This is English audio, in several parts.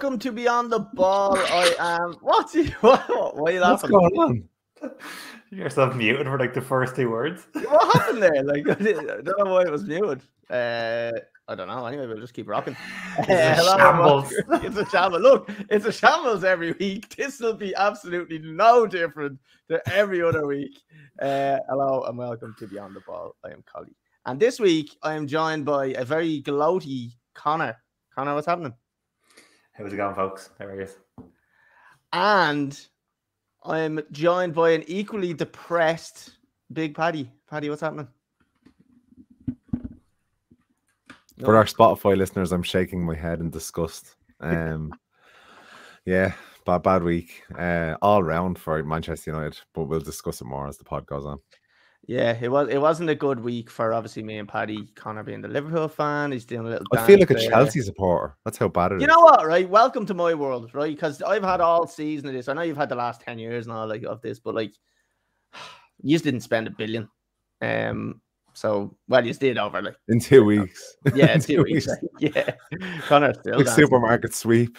welcome to Beyond the Ball. I am. What are you laughing? What's going on? You yourself muted for like the first 2 words. What happened there? Like, I don't know why it was muted. I don't know. Anyway, we'll just keep rocking. Shambles. It's a shambles. Look, it's a shambles every week. This will be absolutely no different to every other week. Hello and welcome to Beyond the Ball. I am Collie. And this week, I am joined by a very gloaty Conor. Conor, what's happening? How's it going, folks? How are you? And I'm joined by an equally depressed Big Paddy. Paddy, what's happening? For our Spotify listeners, I'm shaking my head in disgust. Yeah, bad week all round for Manchester United, but we'll discuss it more as the pod goes on. Yeah, it wasn't a good week for obviously me and Paddy. Conor being the Liverpool fan, he's doing a little. I feel like a Chelsea supporter. That's how bad it is. You know what, right? Welcome to my world, right? Because I've had all season of this. I know you've had the last 10 years and all like of this, but like, you just didn't spend $1 billion. So, well, you did over like in 2 weeks. Yeah, in 2 weeks. Yeah, Conor still like supermarket sweep.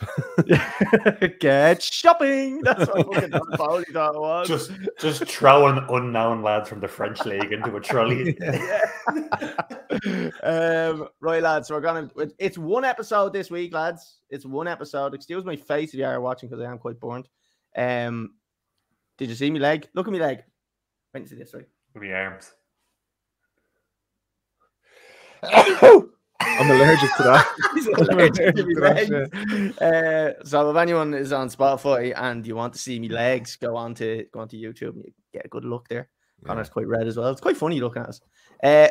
Get shopping. That's what fucking Pauli thought it was. Just throwing unknown lads from the French league into a trolley. Right, lads. So we're gonna. It's one episode this week, lads. It's one episode. Excuse my face if you are watching because I am quite burnt. Did you see me leg? Look at me leg. Wait to see this, right? With my arms. I'm allergic to that. So if anyone is on Spotify and you want to see me legs, go on to YouTube and you get a good look there. Yeah. Conor's quite red as well. It's quite funny looking at us.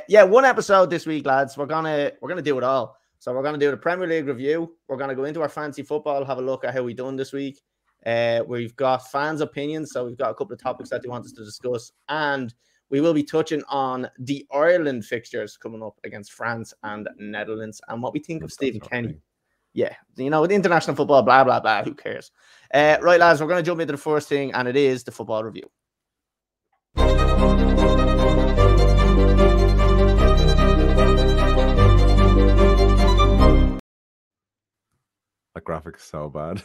Yeah, one episode this week, lads. We're gonna do it all. So we're gonna do the Premier League review. We're gonna go into our fancy football, have a look at how we done this week. We've got fans' opinions, so we've got a couple of topics that they want us to discuss, and we will be touching on the Ireland fixtures coming up against France and Netherlands and what we think of Stephen Kenny. Yeah, you know, with international football, blah, blah, blah. Who cares? Right, lads, we're going to jump into the first thing, and it is the football review. That graphic is so bad.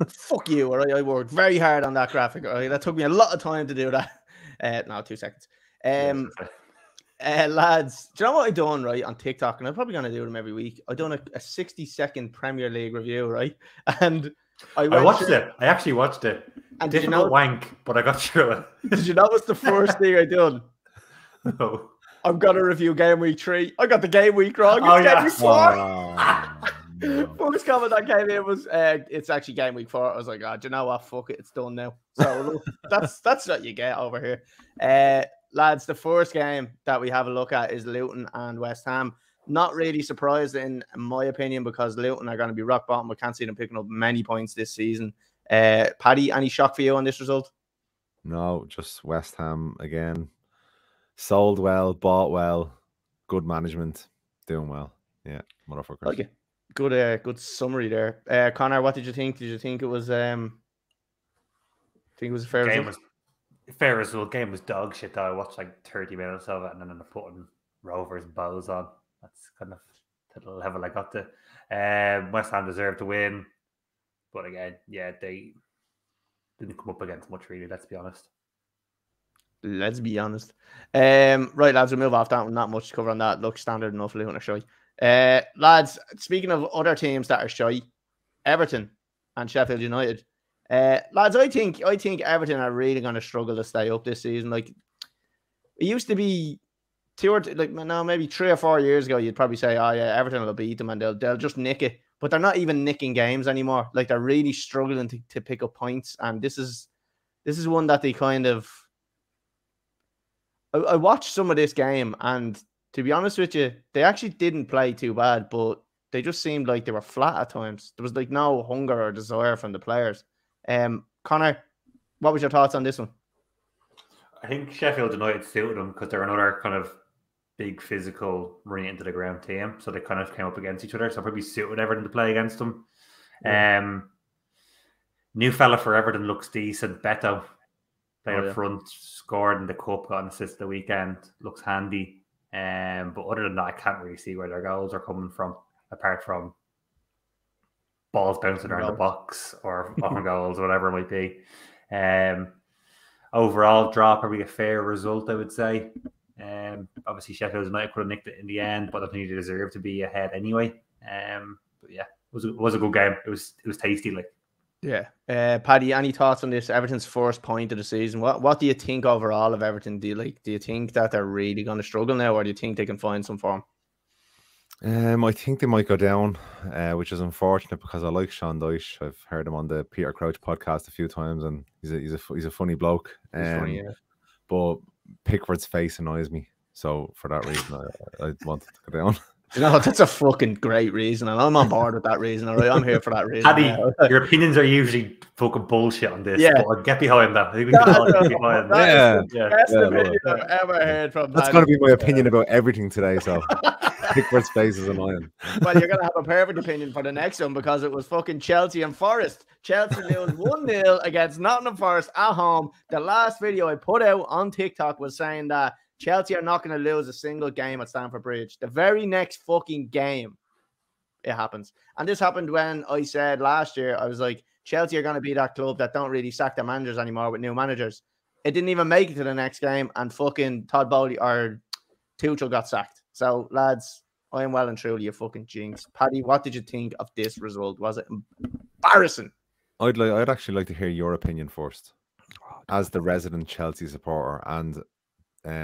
Fuck you, all right? I worked very hard on that graphic. All right? That took me a lot of time to do that. No, 2 seconds. Lads, do you know what I done right on TikTok? And I'm probably gonna do them every week. I done a 60-second Premier League review, right? And I watched it. I actually watched it. And did you know wank, but I got through it. Did you know what's the first thing I done? No. I'm gonna review Game Week 3. I got the Game Week wrong. It's Game Week 4. First comment that came in was it's actually Game Week 4. I was like, oh, do you know what? Fuck it, it's done now. So that's what you get over here. Lads, the first game that we have a look at is Luton and West Ham. Not really surprised in my opinion because Luton are going to be rock bottom. We can't see them picking up many points this season. Paddy, any shock for you on this result? No, just West Ham again. Sold well, bought well, good management, doing well. Yeah, motherfuckers. Okay. Good summary there. Conor, what did you think? Did you think it was a fair result? Fair result. Game was dog shit though. I watched like 30 minutes of it and then I'm putting Rovers and Bows on. That's kind of the level I got to. West Ham deserved to win. But again, yeah, they didn't come up against much really, let's be honest. Right, lads, we'll move off that one. Not much to cover on that. Looks standard enough. Luton are shy. Lads, speaking of other teams that are shy, Everton and Sheffield United. Lads, I think Everton are really going to struggle to stay up this season. Like, it used to be maybe 3 or 4 years ago, you'd probably say, oh yeah, Everton will beat them and they'll just nick it. But they're not even nicking games anymore. Like, they're really struggling to pick up points. And this is one that they kind of... I watched some of this game, and to be honest with you, they actually didn't play too bad, but they just seemed like they were flat at times. There was like no hunger or desire from the players. Conor, what was your thoughts on this one? I think Sheffield United suited them because they're another kind of big physical running into the ground team, so they kind of came up against each other. So probably suited Everton to play against them. Yeah. New fella for Everton looks decent. Beto played up front, scored in the cup, got an assist the weekend. Looks handy. But other than that, I can't really see where their goals are coming from, apart from balls bouncing around the box or on goals, whatever it might be. Overall, draw probably a fair result, I would say. Obviously, Sheffield United could have nicked it in the end, but I think they deserve to be ahead anyway. But yeah, it was a good game. It was tasty, like. Yeah. Paddy, any thoughts on this? Everton's first point of the season. What do you think overall of Everton? Do you think that they're really going to struggle now, or do you think they can find some form? I think they might go down, which is unfortunate because I like Sean Dyche. I've heard him on the Peter Crouch podcast a few times, and he's a funny bloke. He's funny, yeah. But Pickford's face annoys me, so for that reason, I want it to go down. You know, that's a fucking great reason, and I'm on board with that reason. All right, I'm here for that reason. Paddy, your opinions are usually fucking bullshit on this. Yeah, but I'll get behind that. I think we can all get behind that. Yeah, best opinion I've ever heard from. That's going to be my opinion about everything today. So Pickford's face is annoying. Well, you're going to have a perfect opinion for the next one because it was fucking Chelsea and Forest. Chelsea lose 1-0 against Nottingham Forest at home. The last video I put out on TikTok was saying that Chelsea are not going to lose a single game at Stamford Bridge. The very next fucking game, it happens. And this happened when I said last year, I was like, Chelsea are going to be that club that don't really sack their managers anymore with new managers. It didn't even make it to the next game, and fucking Todd Bowley or Tuchel got sacked. So, lads, I am well and truly a fucking jinx. Paddy, what did you think of this result? Was it embarrassing? I'd actually like to hear your opinion first, as the resident Chelsea supporter, and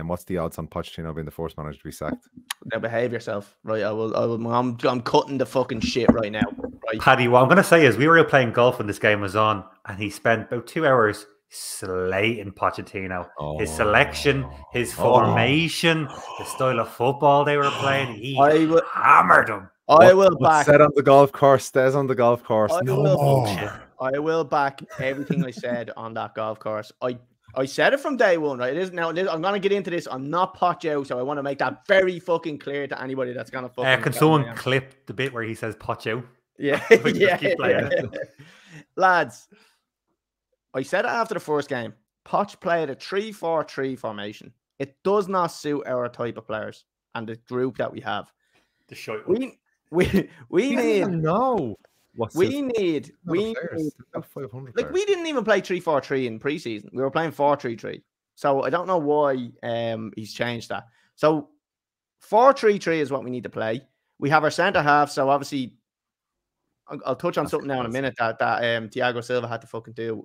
what's the odds on Pochettino being the first manager to be sacked? Now behave yourself, right? I'm cutting the fucking shit right now. Right? Paddy, what I'm going to say is we were playing golf when this game was on, and he spent about 2 hours slating Pochettino. His selection, his formation, the style of football they were playing. He hammered him. I will back. Said on the golf course, stays on the golf course. I will back everything I said on that golf course. I said it from day one, right? It is now. I'm going to get into this. I'm not Poch out, so I want to make that very fucking clear to anybody that's going to fucking. Can someone clip the bit where he says Poch out? Yeah, yeah. Lads, I said it after the first game. Poch played a 3-4-3 formation. It does not suit our type of players and the group that we have. The short we need no. We need like we didn't even play 3-4-3 in preseason. We were playing 4-3-3. So I don't know why he's changed that. So 4-3-3 is what we need to play. We have our centre half. So obviously, I'll touch on something now in a minute that Thiago Silva had to fucking do,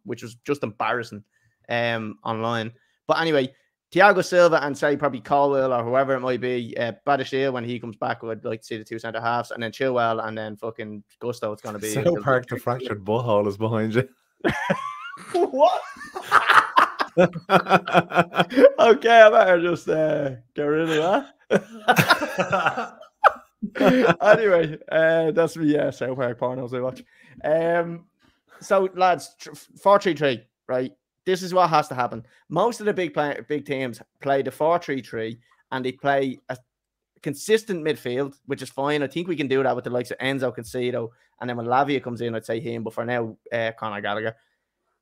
which was just embarrassing online. But anyway, Thiago Silva and say probably Colwell or whoever it might be, Badiashile when he comes back, would like to see the two centre halves, and then Chilwell and then fucking Gusto. It's going to be South Park. The fractured butthole is behind you. What? Okay, I better just get rid of that. Anyway, that's me. Yeah, South Park pornos I watch. So lads, 4-3-3, right? This is what has to happen. Most of the big teams play the 4-3-3 and they play a consistent midfield, which is fine. I think we can do that with the likes of Enzo Concedo, and then when Lavia comes in, I'd say him. But for now, Conor Gallagher.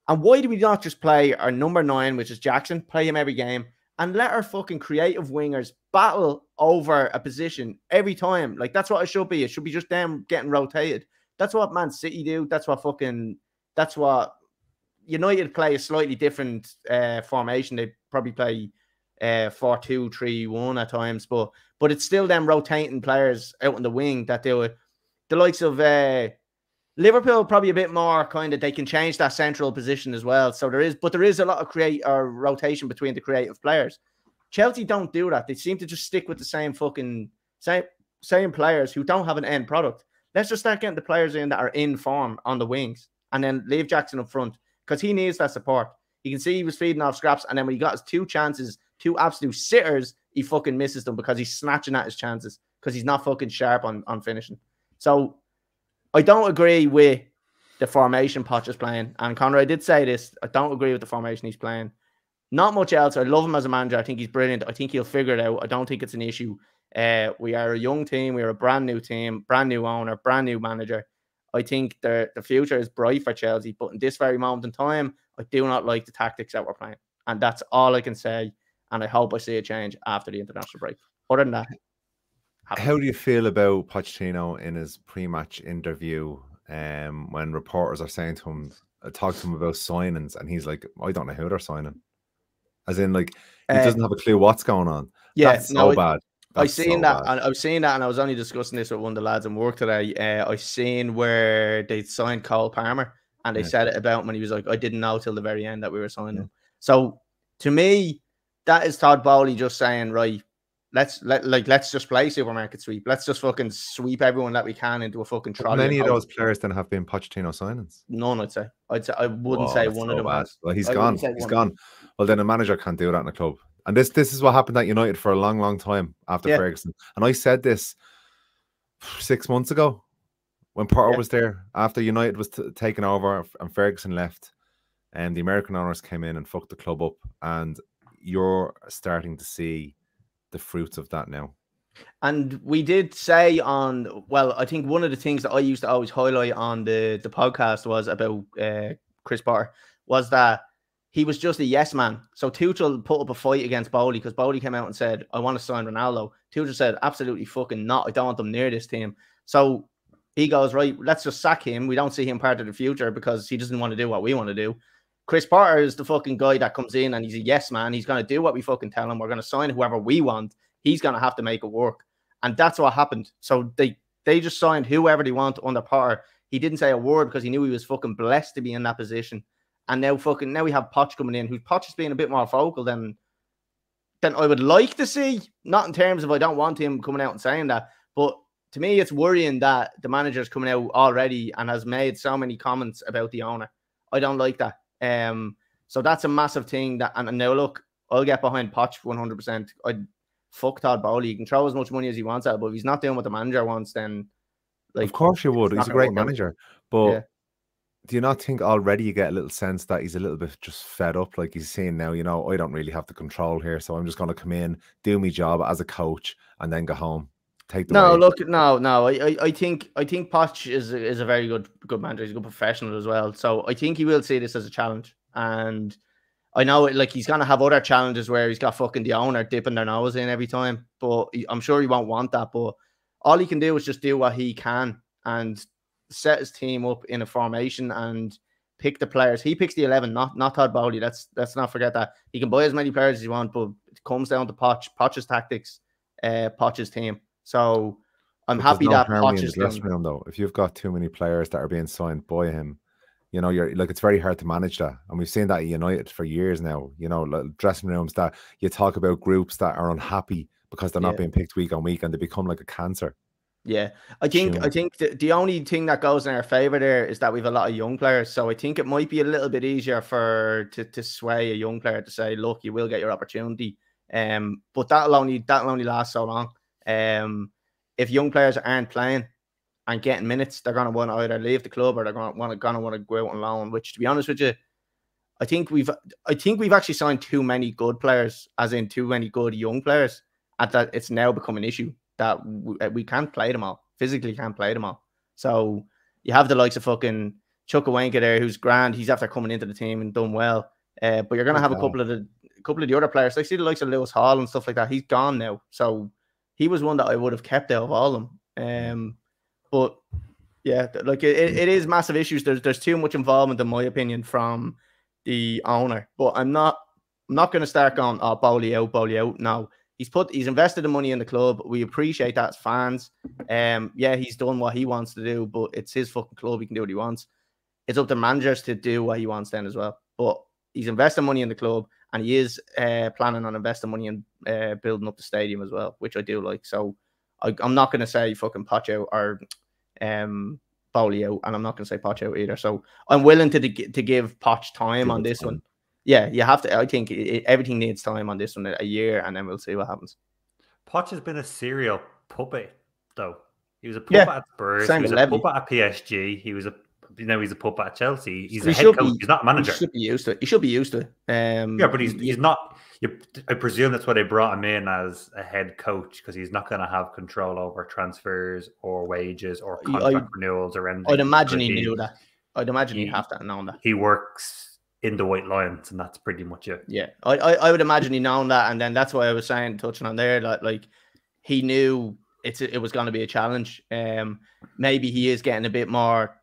And why do we not just play our number 9, which is Jackson, play him every game, and let our fucking creative wingers battle over a position every time? Like, that's what it should be. It should be just them getting rotated. That's what Man City do. That's what United play a slightly different formation. They probably play 4-2-3-1 at times, but it's still them rotating players out on the wing that do it. The likes of Liverpool probably a bit more kind of, they can change that central position as well. So there is a lot of rotation between the creative players. Chelsea don't do that. They seem to just stick with the same players who don't have an end product. Let's just start getting the players in that are in form on the wings, and then leave Jackson up front because he needs that support. You can see he was feeding off scraps, and then when he got his 2 chances, 2 absolute sitters, he fucking misses them because he's snatching at his chances because he's not fucking sharp on finishing. So I don't agree with the formation Poch is playing. And Conor, I did say this. I don't agree with the formation he's playing. Not much else. I love him as a manager. I think he's brilliant. I think he'll figure it out. I don't think it's an issue. We are a young team. We are a brand new team, brand new owner, brand new manager. I think the future is bright for Chelsea. But in this very moment in time, I do not like the tactics that we're playing. And that's all I can say. And I hope I see a change after the international break. Other than that, how do you feel about Pochettino in his pre-match interview when reporters are saying to him, talk to him about signings, and he's like, I don't know who they're signing. As in, like, he doesn't have a clue what's going on. Yeah, that's so bad. I seen that, and I was seeing that, and I was only discussing this with one of the lads in work today. I seen where they signed Cole Palmer, and they said it about him, and he was like, I didn't know till the very end that we were signing him. So to me, that is Todd Bowley just saying, right, let's just play supermarket sweep. Let's just fucking sweep everyone that we can into a fucking trolley. Many of those players then have been Pochettino signings. None, I'd say. I wouldn't say one of them has. Well, he's gone. He's gone. Well, then a manager can't do that in a club. And this is what happened at United for a long, long time after Ferguson. And I said this 6 months ago when Potter was there, after United was taken over and Ferguson left, and the American owners came in and fucked the club up. And you're starting to see the fruits of that now. And we did say I think one of the things that I used to always highlight on the podcast was about Chris Potter was that he was just a yes man. So Tuchel put up a fight against Bowley because Bowley came out and said, I want to sign Ronaldo. Tuchel said, absolutely fucking not. I don't want them near this team. So he goes, right, let's just sack him. We don't see him part of the future because he doesn't want to do what we want to do. Chris Potter is the fucking guy that comes in and he's a yes man. He's going to do what we fucking tell him. We're going to sign whoever we want. He's going to have to make it work. And that's what happened. So they just signed whoever they want under Potter. He didn't say a word because he knew he was fucking blessed to be in that position. And now we have Poch coming in, who Poch is being a bit more vocal than I would like to see. Not in terms of I don't want him coming out and saying that, but to me, it's worrying that the manager's coming out already and has made so many comments about the owner. I don't like that. So that's a massive thing. And now look, I'll get behind Poch 100%. I'd fuck Todd Bowley. He can throw as much money as he wants at, but if he's not doing what the manager wants, then of course you would. He's a great manager, but. Do you not think already you get a little sense that he's a little bit just fed up? Like he's saying now, I don't really have the control here, so I'm just going to come in, do my job as a coach, and then go home. Take the I think Poch is a very good manager. He's a good professional as well. So I think he will see this as a challenge. And I know like he's going to have other challenges where he's got fucking the owner dipping their nose in every time. But I'm sure he won't want that. But all he can do is just do what he can and set his team up in a formation and pick the players. He picks the 11, not Todd Bowley. Let's not forget that. He can buy as many players as he wants, but it comes down to Poch's tactics, Poch's team. So I'm happy that Poch is dressing room though. If you've got too many players that are being signed by him, you're like, it's very hard to manage that. And we've seen that at United for years now. Dressing rooms that you talk about groups that are unhappy because they're not being picked week on week, and they become like a cancer. Yeah, I think the only thing that goes in our favor there is that we have a lot of young players. So I think it might be a little bit easier to sway a young player to say, look, you will get your opportunity. But that'll only last so long. If young players aren't playing and getting minutes, they're gonna want to either leave the club or they're gonna want to go out on loan. Which, to be honest with you, I think we've actually signed too many good players, as in too many good young players, and that it's now become an issue that we can't play them all. Physically can't play them all. So you have the likes of fucking Chukwuemeka there, who's grand. He's after coming into the team and done well. But you're gonna have a couple of the other players. I see the likes of Lewis Hall and stuff like that. He's gone now. So he was one that I would have kept out of all of them. But yeah, like it is massive issues. There's too much involvement, in my opinion, from the owner. But I'm not gonna start going, oh, Bowley out. No. He's invested the money in the club. We appreciate that as fans. He's done what he wants to do, but it's his fucking club. He can do what he wants. It's up to managers to do what he wants then as well. But he's investing money in the club, and he is planning on investing money in building up the stadium as well, which I do like. So I'm not going to say fucking Poch out or Bowley out, and I'm not going to say Poch out either. So I'm willing to give Poch time on this one. Yeah, you have to. I think everything needs time on this one, a year, and then we'll see what happens. Poch has been a serial puppet, though. He was a puppet at Spurs. He was a puppet at PSG. He's a puppet at Chelsea. He's a head coach. He's not a manager. He should be used to it. He should be used to it. But he's not. I presume that's why they brought him in as a head coach, because he's not going to have control over transfers or wages or contract renewals or anything. I'd imagine he knew that. I'd imagine he'd have to have known that. He works in the White Lions, and that's pretty much it. Yeah, I would imagine he known that, and then that's why I was touching on there, that like he knew it was going to be a challenge. Maybe he is getting a bit more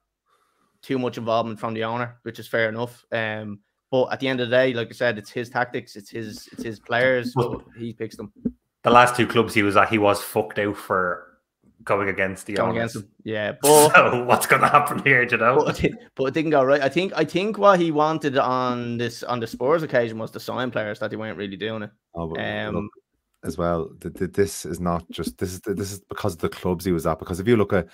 too much involvement from the owner, which is fair enough. But at the end of the day, like I said, it's his tactics, it's his players. He picks them. The last 2 clubs he was at, he was fucked out for going against the owners. Against them. Yeah, but so what's going to happen here? You know, but it didn't go right. I think what he wanted on the Spurs occasion was to sign players that they weren't really doing it. Look, as well, this is not just this is because of the clubs he was at. Because if you look at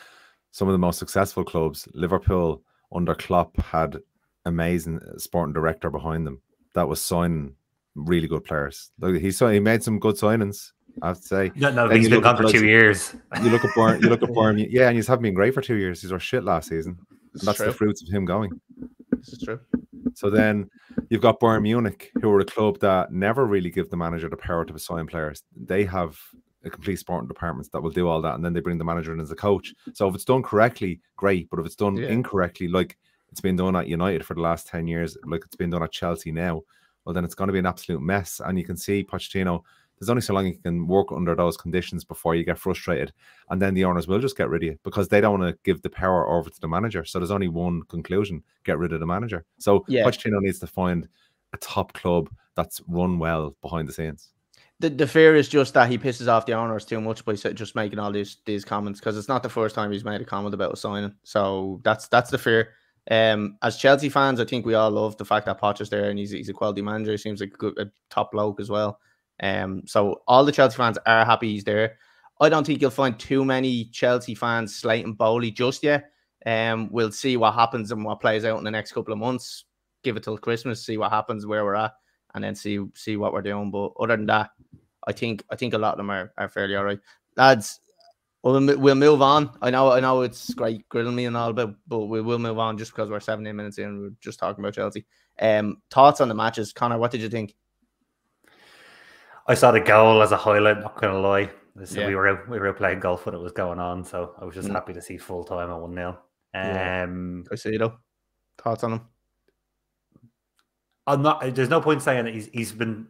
some of the most successful clubs, Liverpool under Klopp had amazing sporting director behind them that was signing really good players. Like he made some good signings, I have to say. No, he's been gone for 2 years. You look at Bourne, yeah, and he's haven't been great for 2 years. These were shit last season. That's the fruits of him going. This is true. So then you've got Bayern Munich, who are a club that never really give the manager the power to assign players. They have a complete sporting department that will do all that, and then they bring the manager in as a coach. So if it's done correctly, great. But if it's done incorrectly, like it's been done at United for the last 10 years, like it's been done at Chelsea now, well, then it's going to be an absolute mess. And you can see Pochettino, there's only so long you can work under those conditions before you get frustrated. And then the owners will just get rid of you because they don't want to give the power over to the manager. So there's only one conclusion: get rid of the manager. So Pochettino needs to find a top club that's run well behind the scenes. The fear is just that he pisses off the owners too much by just making all these comments, because it's not the first time he's made a comment about a signing. So that's the fear. As Chelsea fans, I think we all love the fact that Poch is there and he's a quality manager. He seems like a top bloke as well. So all the Chelsea fans are happy he's there. I don't think you'll find too many Chelsea fans slating Bowley just yet. We'll see what happens and what plays out in the next couple of months. Give it till Christmas, see what happens, where we're at, and then see what we're doing. But other than that, I think a lot of them are fairly all right. Lads, we'll move on. I know it's great grilling me and all, but we will move on just because we're 17 minutes in. We're just talking about Chelsea. Thoughts on the matches, Conor? What did you think? I saw the goal as a highlight. Not gonna lie, we were out playing golf when it was going on, so I was just happy to see full time at 1-0. I see though. Thoughts on him? I'm not. There's no point saying that he's been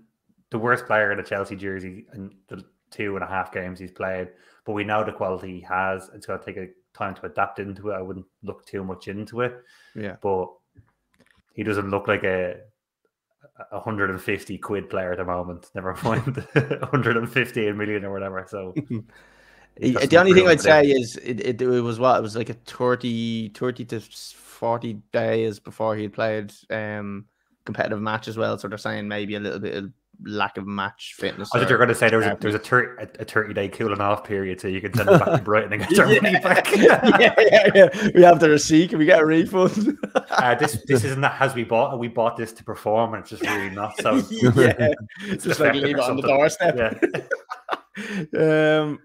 the worst player in the Chelsea jersey in the 2.5 games he's played. But we know the quality he has. It's going to take a time to adapt into it. I wouldn't look too much into it. Yeah. But he doesn't look like a 150 quid player at the moment. Never mind 115 million or whatever. So the only thing I'd say is it was what? It was like a 30 to 40 days before he'd played competitive match as well. So they're saying maybe a little bit of lack of match fitness. I think you're going to say there's a 30-day cooling off period, so you can send it back to Brighton and get your money back. yeah. We have the receipt. Can we get a refund? This isn't that as we bought this to perform, and it's just really not. So it's just like leave it on the doorstep.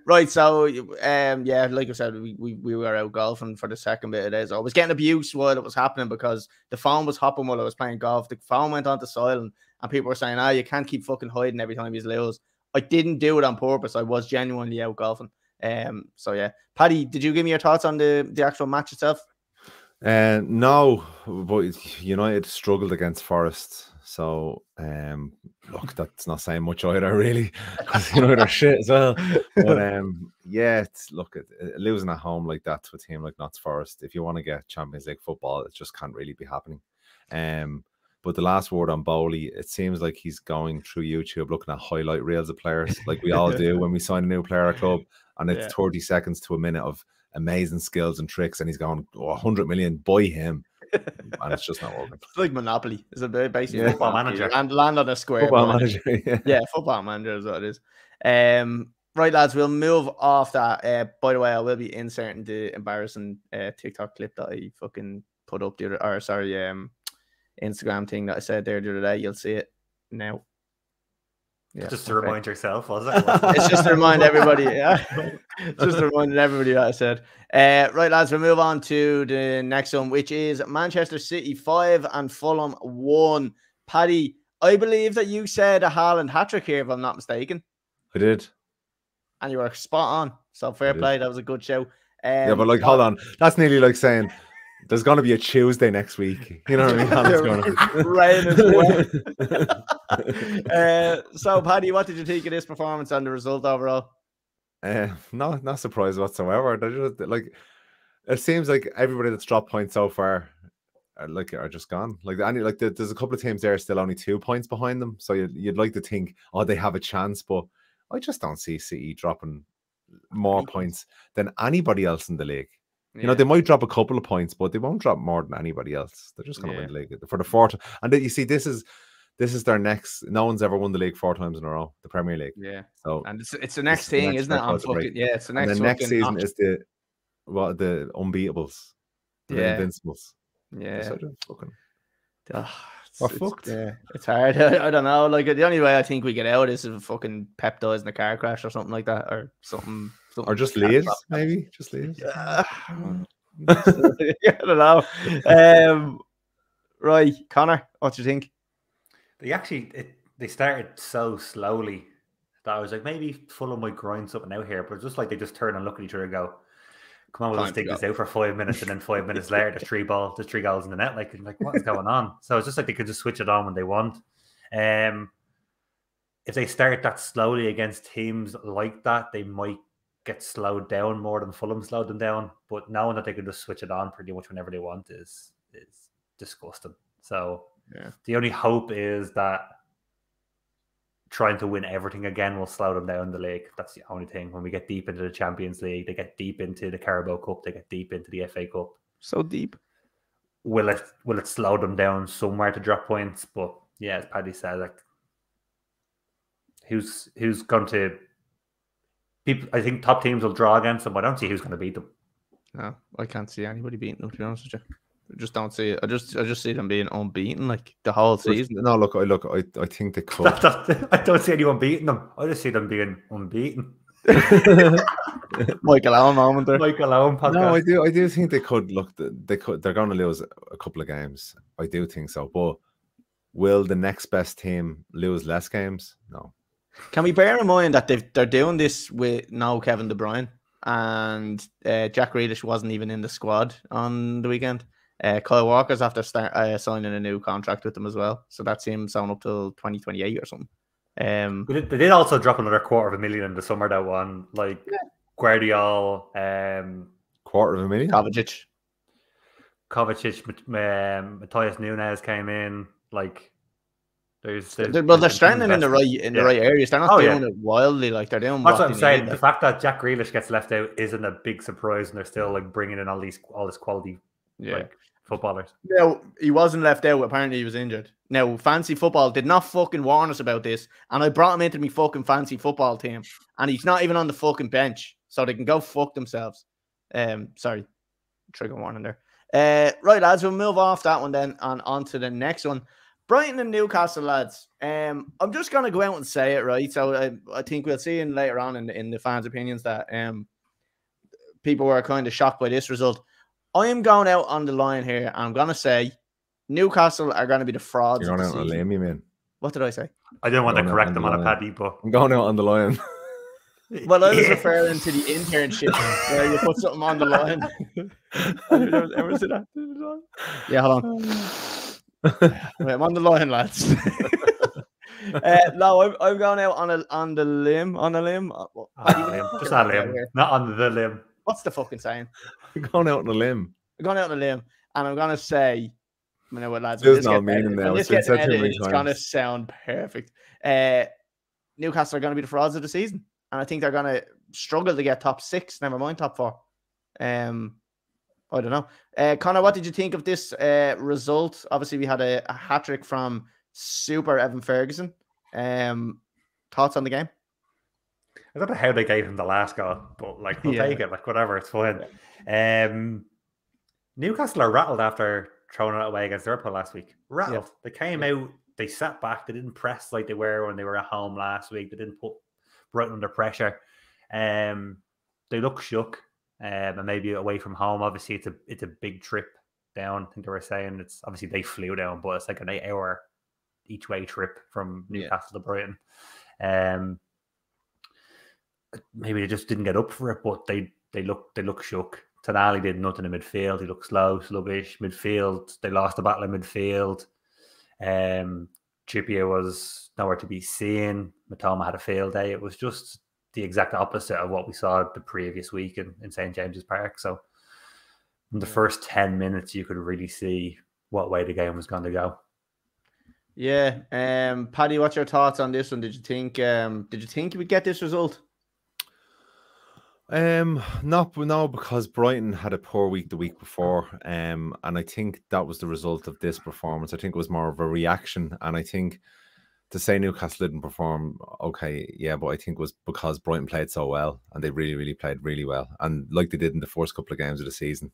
Right, so like I said, we were out golfing for the second bit of this. I was getting abused while it was happening because the phone was hopping while I was playing golf. The phone went onto silent and people were saying, you can't keep fucking hiding every time you lose. I didn't do it on purpose. I was genuinely out golfing. So yeah. Paddy, did you give me your thoughts on the actual match itself? No, but United struggled against Forest. So, look, that's not saying much either, really, because they're shit as well. But losing at home like that to a team like Notts Forest, if you want to get Champions League football, it just can't really be happening. But the last word on Bowley, it seems like he's going through YouTube looking at highlight reels of players, like we all do when we sign a new player at a club, and it's 30 seconds to a minute of amazing skills and tricks, and he's going, 100 million, buy him. And it's just not working. It's like Monopoly. It's basically Football Manager. And land on a square. Football Manager. Yeah, Football Manager is what it is. Right, lads, we'll move off that. By the way, I will be inserting the embarrassing TikTok clip that I fucking put up Instagram thing that I said there the other day. You'll see it now. Yeah, just to remind yourself, was it? It's just to remind everybody. Yeah, just to remind everybody that I said. Right, lads, we'll move on to the next one, which is Manchester City 5 and Fulham 1. Paddy, I believe that you said a Haaland hat-trick here, if I'm not mistaken. I did. And you were spot on. So fair play. That was a good show. But hold on. That's nearly like saying there's going to be a Tuesday next week. You know what I mean? So, Paddy, what did you think of this performance and the result overall? Not surprised whatsoever. They're just, it seems like everybody that's dropped points so far are just gone. There's a couple of teams there still only 2 points behind them. So you'd like to think, oh, they have a chance, but I just don't see City dropping more points than anybody else in the league. You know, they might drop a couple of points, but they won't drop more than anybody else. They're just going to win the league for the fourth. And you see, this is their next. No one's ever won the league 4 times in a row, the Premier League. Yeah. So and it's the next thing, isn't it? On fucking, it's the next. And the next season is the unbeatables, the invincibles. Yeah. Fucking. Fucked. Yeah, it's hard. I don't know. Like the only way I think we get out is if fucking Pep dies in a car crash or something like that, or something or just leaves, maybe just leaves. I don't know. Right, Connor, what do you think? They started so slowly that I was like, maybe Fulham might grind something out here, but it's just like they just turn and look at each other and go, come on, we'll just take this out for 5 minutes, and then 5 minutes later, there's 3 goals in the net. Like what is going on? So it's just like they could just switch it on when they want. If they start that slowly against teams like that, they might get slowed down more than Fulham slowed them down. But knowing that they can just switch it on pretty much whenever they want is disgusting. So the only hope is that trying to win everything again will slow them down in the league. That's the only thing. When we get deep into the Champions League, they get deep into the Carabao Cup, they get deep into the FA Cup. So deep. Will it slow them down somewhere to drop points? But yeah, as Paddy said, like who's going to people? I think top teams will draw against them. I don't see who's going to beat them. No, I can't see anybody beating them, to be honest with you. I just don't see it. I just see them being unbeaten like the whole season. No, I think they could. I don't see anyone beating them. I just see them being unbeaten. Michael Owen moment there. Michael Owen podcast. No, I do think they could. Look, they're going to lose a couple of games. I do think so. But will the next best team lose less games? No. Can we bear in mind that they're doing this with no Kevin De Bruyne, and Jack Grealish wasn't even in the squad on the weekend. Kyle Walker's after signing a new contract with them as well, so that's him signed up till 2028 or something. They did also drop another $250,000 in the summer. That one, like Guardiola, $250,000. Kovacic, Matthias Nunes came in. Like, they're strengthening in the right areas. They're not doing it wildly. Like they're doing. That's what I'm saying. The fact that Jack Grealish gets left out isn't a big surprise, and they're still like bringing in all this quality. Like footballers. No, he wasn't left out. Apparently, he was injured. Now, Fancy Football did not fucking warn us about this, and I brought him into my fucking Fancy Football team, and he's not even on the fucking bench, so they can go fuck themselves. Sorry, trigger warning there. Right, lads, we'll move off that one then and on to the next one. Brighton and Newcastle, lads. I'm just gonna go out and say it, right? So I think we'll see later on in the fans' opinions that people were kind of shocked by this result. I am going out on the line here, and I'm going to say Newcastle are going to be the frauds. You're going out on a limb, you mean? What did I say? I don't want to correct them on a Paddy, but I'm going out on the line. Well, I was referring to the internship where you put something on the line. Ever see that? Yeah, hold on. Wait, I'm on the line, lads. No, I'm going out on the limb. On a limb? Just on a limb. Not on the limb. What's the fucking saying? I'm going out on a limb. I'm going out on a limb, and I'm going to say, you know what, lads? There's no meaning there. It's going to sound perfect. Newcastle are going to be the frauds of the season, and I think they're going to struggle to get top 6, never mind top 4. I don't know. Connor, what did you think of this result? Obviously, we had a hat-trick from Super Evan Ferguson. Thoughts on the game? I don't know how they gave him the last goal, but like we'll take it, like whatever, it's fine. Newcastle are rattled after throwing it away against Liverpool last week. Rattled. They came out, they sat back, they didn't press like they were when they were at home last week. They didn't put Brighton under pressure. They look shook. And maybe away from home, obviously it's a big trip down. I think they were saying it's obviously they flew down, but it's like an 8-hour each way trip from Newcastle to Brighton. Maybe they just didn't get up for it, but they look shook. Tonali did nothing in midfield. He looked slow, sluggish. Midfield, they lost the battle in midfield. Trippier was nowhere to be seen. Matoma had a field day. It was just the exact opposite of what we saw the previous week in St. James's Park. So in the first 10 minutes, you could really see what way the game was going to go. Yeah. Paddy, what's your thoughts on this one? Did you think you would get this result? No, because Brighton had a poor week the week before, and I think that was the result of this performance. I think it was more of a reaction, and I think to say Newcastle didn't perform, okay, yeah, but I think it was because Brighton played so well, and they really, really played really well, and like they did in the first couple of games of the season.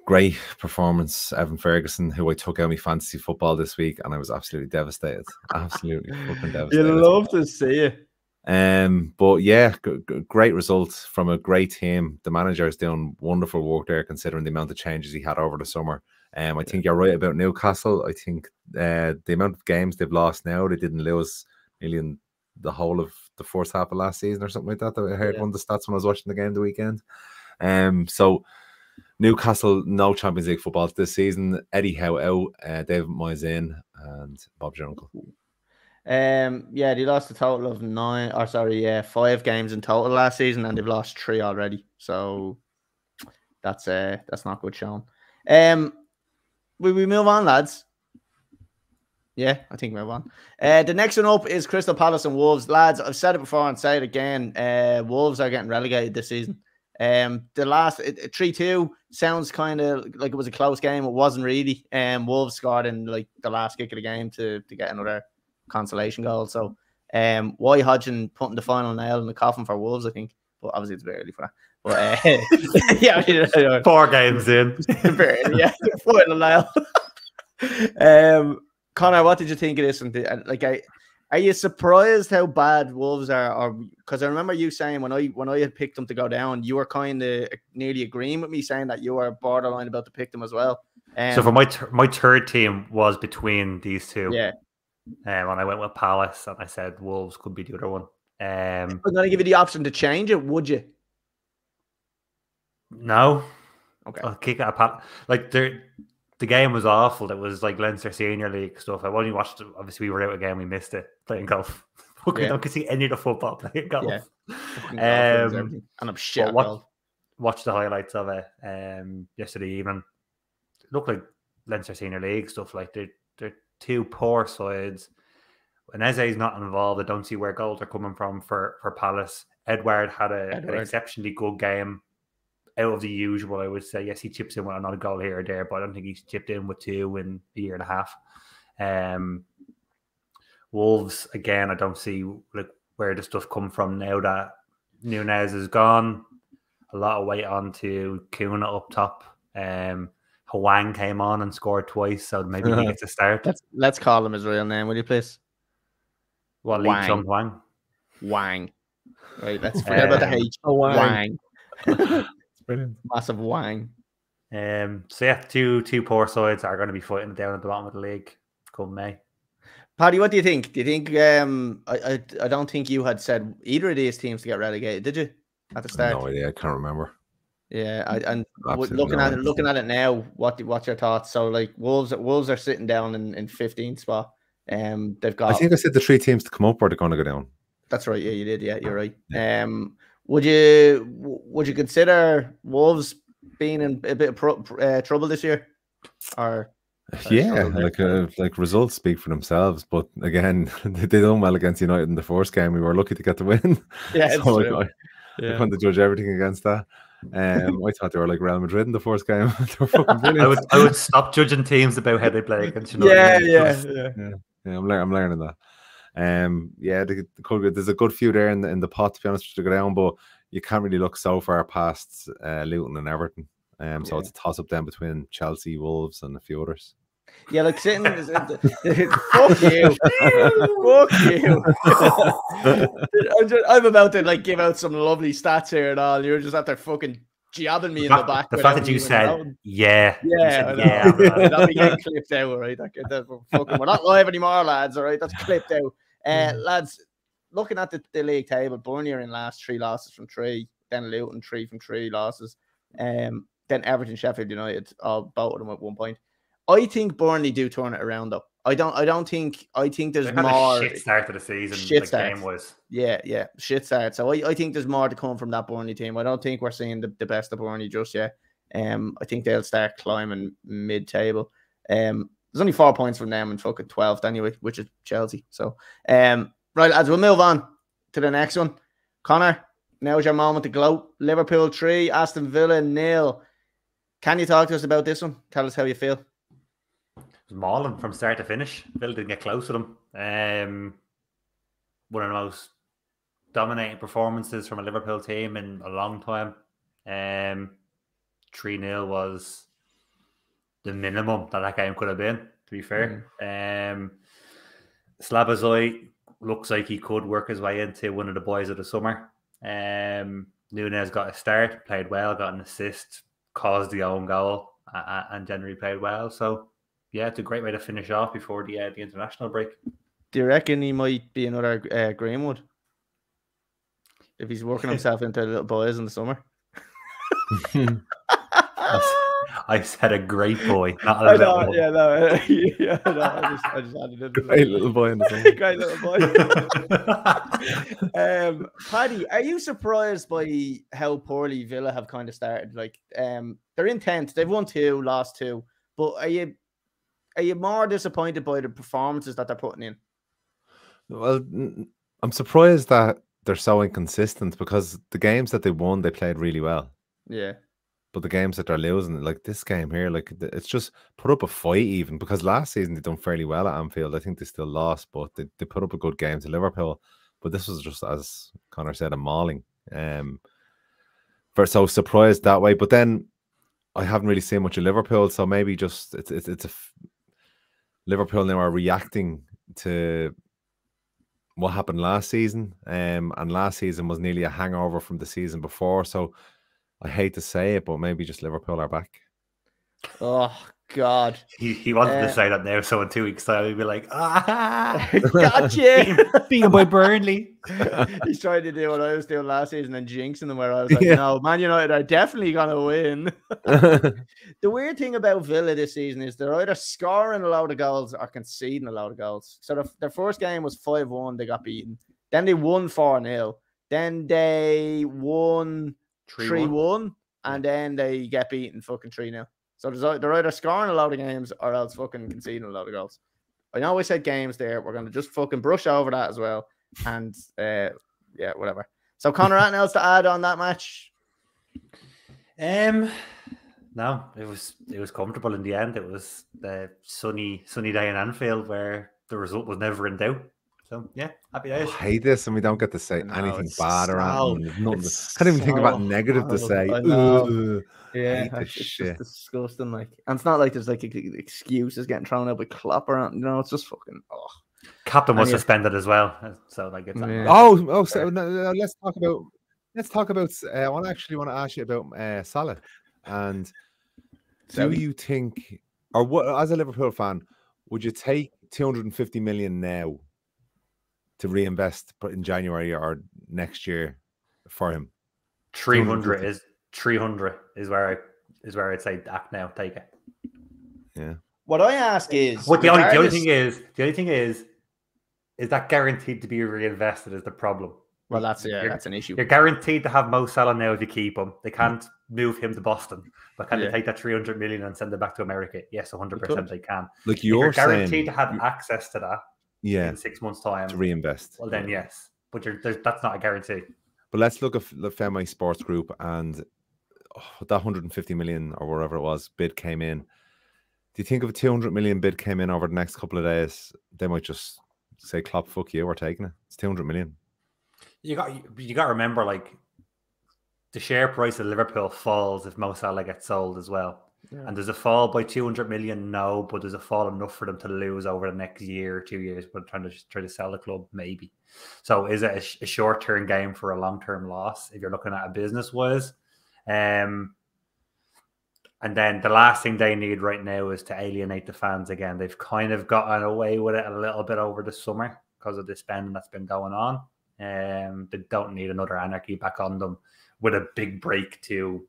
Great performance, Evan Ferguson, who I took out my fantasy football this week, and I was absolutely devastated. Absolutely fucking devastated. You love to see it. But yeah, great results from a great team. The manager is doing wonderful work there, considering the amount of changes he had over the summer. I think you're right about Newcastle. I think the amount of games they've lost now, they didn't lose nearly in the whole of the first half of last season or something like that. I heard one of the stats when I was watching the game the weekend. So Newcastle, no Champions League football this season. Eddie Howe out, David Moyes in, and Bob's your uncle. Yeah, they lost a total of 5 games in total last season, and they've lost 3 already. So that's not good, Sean. Will we move on, lads? Yeah, I think move on. The next one up is Crystal Palace and Wolves. Lads, I've said it before and say it again. Wolves are getting relegated this season. The last 3-2 sounds kind of like it was a close game. It wasn't really. Wolves scored in like the last kick of the game to get another consolation goal. So why Hodgson putting the final nail in the coffin for Wolves, I think. But obviously it's very early for that. But yeah, 4 games in. Yeah, final nail. Conor, what did you think of this? And like, are you surprised how bad Wolves are? Or because I remember you saying when I had picked them to go down, you were kind of nearly agreeing with me, saying that you were borderline about to pick them as well. So for my third team was between these two. Yeah. And I went with Palace, and I said Wolves could be the other one. I'm going to give you the option to change it. Would you? No. Okay. I'll kick it apart. Like the game was awful. It was like Leinster Senior League stuff. I only watched it. Obviously, we were out again. We missed it playing golf. I don't see any of the football playing golf. Yeah. And I'm shit. Watched the highlights of it yesterday evening. It looked like Leinster Senior League stuff. Like they're 2 poor sides. When Eze's not involved, I don't see where goals are coming from for Palace. Edward had an exceptionally good game. Out of the usual, I would say. Yes, he chips in with another goal here or there, but I don't think he's chipped in with 2 in a year and a half. Wolves, again, I don't see like where the stuff come from now that Nunez is gone. A lot of weight onto Kuna up top. Hwang came on and scored twice, so maybe he gets a start. Let's call him his real name, will you please? What, Lee Chung Hwang? Wang. Right, let's forget about the H. Wang. Brilliant. Massive Wang. So yeah, two poor sides are going to be fighting down at the bottom of the league come May. Paddy, what do you think? Do you think I don't think you had said either of these teams to get relegated, did you? At the start? No idea, I can't remember. Yeah, looking at it now, what's your thoughts? So like Wolves are sitting down in 15th spot. They've got, I think I said the 3 teams to come up or they're going to go down. That's right. Yeah, you did. Yeah, you're right. Yeah. Would you consider Wolves being in a bit of trouble this year? Or yeah, like results speak for themselves. But again, they done well against United in the first game. We were lucky to get the win. Yeah, so I couldn't judge everything against that. I thought they were like Real Madrid in the first game. They were fucking brilliant. I would stop judging teams about how they play against United. Yeah. I'm learning that. There's a good few there in the pot, to be honest, to go down, but you can't really look so far past Luton and Everton. So it's a toss up then between Chelsea, Wolves, and a few others. Yeah, like sitting. Fuck you, fuck you. I'm about to like give out some lovely stats here and all. You're just out there fucking jabbing me in the back. The fact that you said, yeah, that'll be getting clipped out, right? We're not live anymore, lads. All right, that's clipped out. Lads, looking at the league table, Burnley are in last, 3 losses from 3. Then Luton 3 from 3 losses. Then Everton, Sheffield United, both of them at 1 point. I think Burnley do turn it around though. I think there's more. Shit start to the season. Game was. Yeah, shit start. So I think there's more to come from that Burnley team. I don't think we're seeing the best of Burnley just yet. I think they'll start climbing mid-table. There's only 4 points from them and fucking 12th anyway, which is Chelsea. So, right, lads, we'll move on to the next one. Conor, now's your moment to gloat. Liverpool 3, Aston Villa 0. Can you talk to us about this one? Tell us how you feel. It was mauling from start to finish. Villa didn't get close to them. One of the most dominating performances from a Liverpool team in a long time. 3-0 was the minimum that game could have been, to be fair. Slabazoi looks like he could work his way into one of the boys of the summer. Nunez got a start, played well, got an assist, caused the own goal, and generally played well. So, yeah, it's a great way to finish off before the international break. Do you reckon he might be another Greenwood? If he's working himself into little boys in the summer? I said a great boy, not a little boy. I just added it. Great little boy in the summer. Great little boy. Paddy, are you surprised by how poorly Villa have kind of started? Like, they're in 10th. They've won 2, lost 2. But are you more disappointed by the performances that they're putting in? Well, I'm surprised that they're so inconsistent, because the games that they won, they played really well. Yeah. But the games that they're losing, like this game here, like it's just put up a fight even, because last season they done fairly well at Anfield. I think they still lost, but they put up a good game to Liverpool. But this was just, as Conor said, a mauling. So surprised that way. But then I haven't really seen much of Liverpool, so maybe just Liverpool now are reacting to what happened last season. And last season was nearly a hangover from the season before. So I hate to say it, but maybe just Liverpool are back. Oh, God. He wanted to say that now, so in 2 weeks' time, he'd be like, gotcha! Being by Burnley. He's trying to do what I was doing last season and jinxing them, where I was like, no, Man United are definitely going to win. The weird thing about Villa this season is they're either scoring a load of goals or conceding a load of goals. So their first game was 5-1, they got beaten. Then they won 4-0. Then they won 3-1, and then they get beaten fucking 3-0. So they're either scoring a lot of games or else fucking conceding a lot of goals. I know I said games there. We're going to just fucking brush over that as well. And, yeah, whatever. So, Conor, anything else to add on that match? No, it was comfortable in the end. It was the sunny day in Anfield where the result was never in doubt. So, yeah, happy days. I hate this, and we don't get to say anything bad around. Can't even think about negative to say. Yeah, it's just disgusting. Like, and it's not like there's like excuses getting thrown out by Klopp around. You know, it's just fucking. Oh. Captain was suspended as well, so like it's. Yeah. So let's talk about. I actually want to ask you about Salah, and do you think, or what, as a Liverpool fan, would you take 250 million now to reinvest in January or next year for him? 300 is where I'd say act now, take it. Yeah. What I ask is, the only thing is that guaranteed to be reinvested is the problem. Well, that's an issue. You're guaranteed to have Mo Salah now if you keep him. They can't move him to Boston, but can they take that 300 million and send it back to America? Yes, 100% they can. Like you're guaranteed to have access to that. Yeah, in 6 months' time to reinvest. Well, then yes, but that's not a guarantee. But let's look at the Femi Sports Group, and that 150 million or whatever it was bid came in. Do you think if a 200 million bid came in over the next couple of days, they might just say, "Klopp, fuck you, we're taking it"? It's 200 million. You got to remember, like, the share price of Liverpool falls if Mo Salah gets sold as well. Yeah. And there's a fall by 200 million, no, but there's a fall enough for them to lose over the next year or 2 years, but try to sell the club, maybe. So is it a short-term game for a long-term loss if you're looking at a business-wise? And then the last thing they need right now is to alienate the fans again. They've kind of gotten away with it a little bit over the summer because of the spending that's been going on. They don't need another anarchy back on them with a big break to...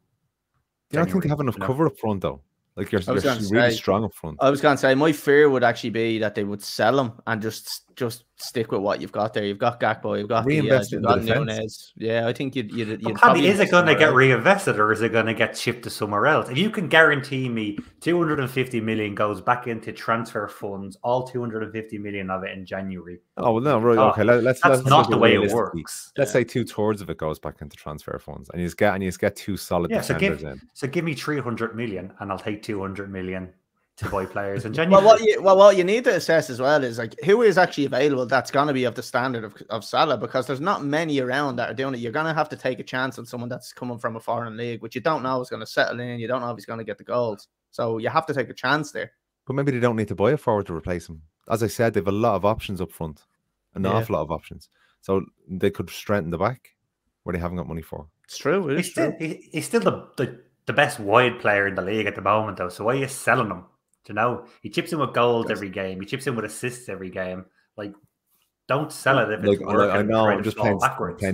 I don't think they have enough cover up front, though. Like, you're really strong up front. I was going to say, my fear would actually be that they would sell him and just just stick with what you've got there. You've got Gakpo, you've got Diaz, Reinvest you've in the got defense. Nunes. Yeah, I think you'd Paddy, probably is it going to somewhere get else. reinvested or is it going to get shipped to somewhere else? If you can guarantee me 250 million goes back into transfer funds, all 250 million of it in January. Oh well, no, right, okay. Let's That's not the way it realistically. works. Let's say 2/3 of it goes back into transfer funds, and you get two solid defenders in. So give me 300 million, and I'll take 200 million to buy players in January. What you need to assess as well is like who is actually available that's going to be of the standard of Salah, because there's not many around that are doing it. You're going to have to take a chance on someone that's coming from a foreign league, which you don't know is going to settle in. You don't know if he's going to get the goals, so you have to take a chance there. But maybe they don't need to buy a forward to replace him. As I said, they've a lot of options up front, an awful lot of options. So they could strengthen the back where they haven't got money for. It's true. He's still the best wide player in the league at the moment, though. So why are you selling him? You know, he chips in with goals every game. He chips in with assists every game. Like, don't sell it if it's working. I know. I'm just playing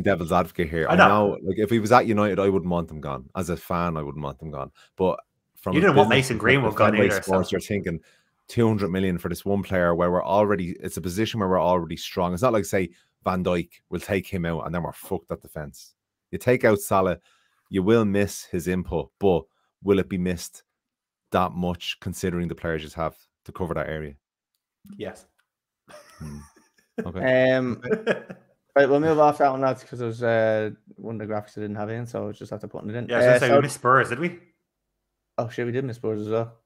devil's advocate here. I know. Like, if he was at United, I wouldn't want him gone. As a fan, I wouldn't want him gone. But from you didn't want Mason Greenwood gone either. Sports, you're thinking 200 million for this one player where it's a position where we're already strong. It's not like, say, Van Dijk, we'll take him out and then we're fucked at defense. You take out Salah, you will miss his input, but will it be missed that much considering the players you have to cover that area? Yes. Okay. Right, we'll move off that one, lads, because there's one of the graphics I didn't have in, so I was just after putting it in. Yeah, I was going to say we missed Spurs, did we? Oh shit, we did miss Spurs as well.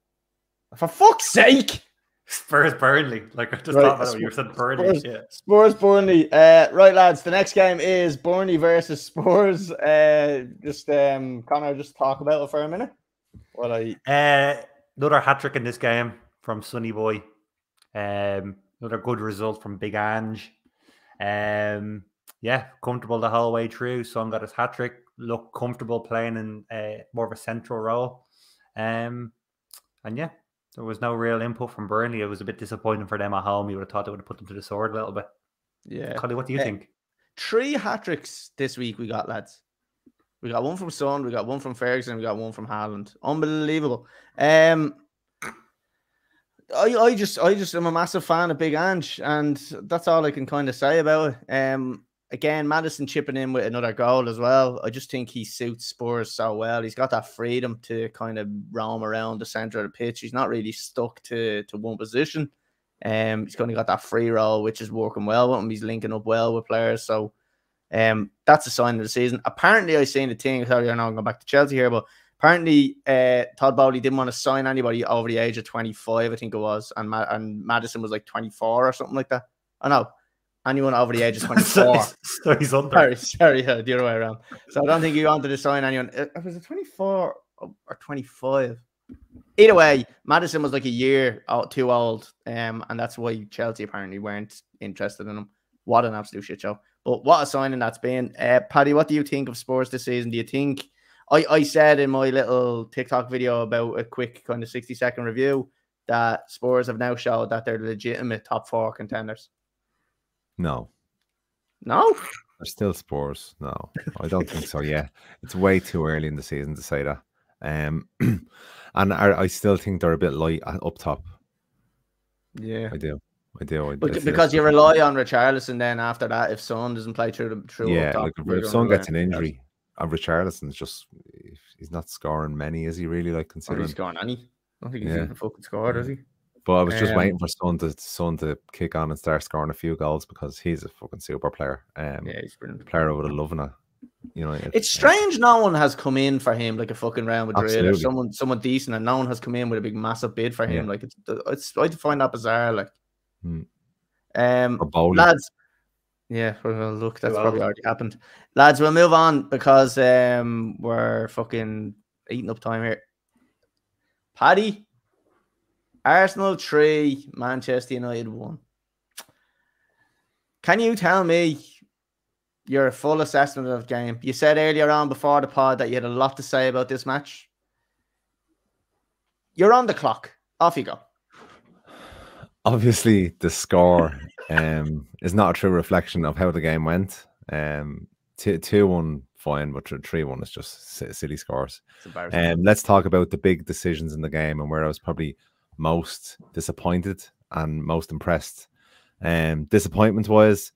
For fuck's sake! Spurs Burnley. Like, I just thought about it when you said Burnley. Spurs Burnley. Right, lads, the next game is Burnley versus Spurs. Conor, just talk about it for a minute. Another hat-trick in this game from Sonny Boy. Another good result from Big Ange. Comfortable the whole way through. Son got his hat-trick. Looked comfortable playing in more of a central role. There was no real input from Burnley. It was a bit disappointing for them at home. You would have thought they would have put them to the sword a little bit. Yeah. Collie, what do you think? 3 hat-tricks this week we got, lads. We got one from Son, we got one from Ferguson, we got one from Haaland. Unbelievable. I just am a massive fan of Big Ange, and that's all I can kind of say about it. Again, Maddison chipping in with another goal as well. I just think he suits Spurs so well. He's got that freedom to kind of roam around the centre of the pitch. He's not really stuck to one position. He's kind of got that free role, which is working well with him. He's linking up well with players. So that's a sign of the season. Apparently, I seen the thing. Sorry, I know I'm going back to Chelsea here, but apparently Todd Bowley didn't want to sign anybody over the age of 25, I think it was. And Maddison was like 24 or something like that. Oh, no. Anyone over the age of 24. So he's under. Sorry, the other way around. So I don't think he wanted to sign anyone. Was it 24 or 25? Either way, Maddison was like a year too old, and that's why Chelsea apparently weren't interested in him. What an absolute shit show. But what a signing that's been. Paddy, what do you think of Spurs this season? Do you think... I said in my little TikTok video about a quick kind of 60-second review that Spurs have now showed that they're legitimate top 4 contenders. No. No? They're still Spurs. No, I don't think so. Yeah, it's way too early in the season to say that. And I still think they're a bit light up top. Yeah, I do. Because you rely on Richarlison then after that if Son doesn't play through yeah, up top, if Son gets an injury, and Richarlison's just he's not scoring many, is he really? Like considering he's scoring any? I don't think he's even fucking scored, is he? But I was just waiting for Son to kick on and start scoring a few goals because he's a fucking super player. Yeah, he's brilliant. Player I would have loved it. You know, it's strange no one has come in for him like a fucking Real Madrid or someone decent, and no one has come in with a big massive bid for him. Like it's I find that bizarre. Like, lads. Yeah, well, look, that's probably already happened. Lads, we'll move on because we're fucking eating up time here. Paddy. Arsenal 3, Manchester United 1. Can you tell me your full assessment of the game? You said earlier on before the pod that you had a lot to say about this match. You're on the clock. Off you go. Obviously, the score is not a true reflection of how the game went. 2-1 fine, but 3-1 is just silly scores. Let's talk about the big decisions in the game and where I was probably most disappointed and most impressed. Disappointment wise,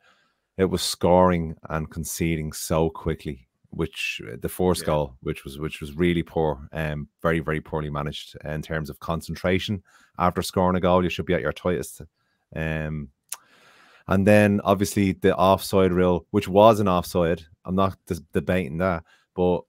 it was scoring and conceding so quickly, which the first goal, which was really poor, very, very poorly managed in terms of concentration. After scoring a goal, you should be at your tightest. And then obviously the offside rule, which was an offside. I'm not debating that, but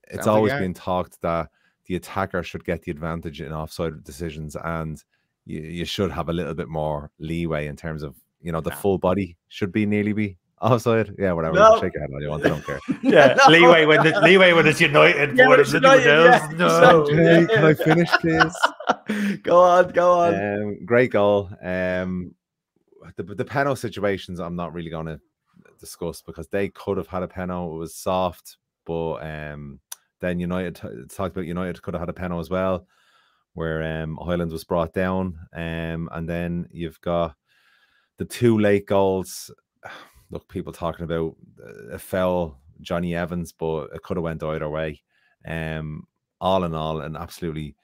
it's always been talked that the attacker should get the advantage in offside decisions, and you should have a little bit more leeway in terms of, you know, the full body should nearly be offside. Yeah, whatever. No. You can shake your head all you want. I don't care. Yeah, no. leeway when it's United. Yeah, when it's United, no. Okay, can I finish, please? Go on. Great goal. The penalty situations I'm not really going to discuss because they could have had a penalty. It was soft, but then United talked about United could have had a penalty as well, where Highland was brought down, and then you've got the 2 late goals. Look, people talking about a foul, Johnny Evans, but it could have went either way. All in all, an absolutely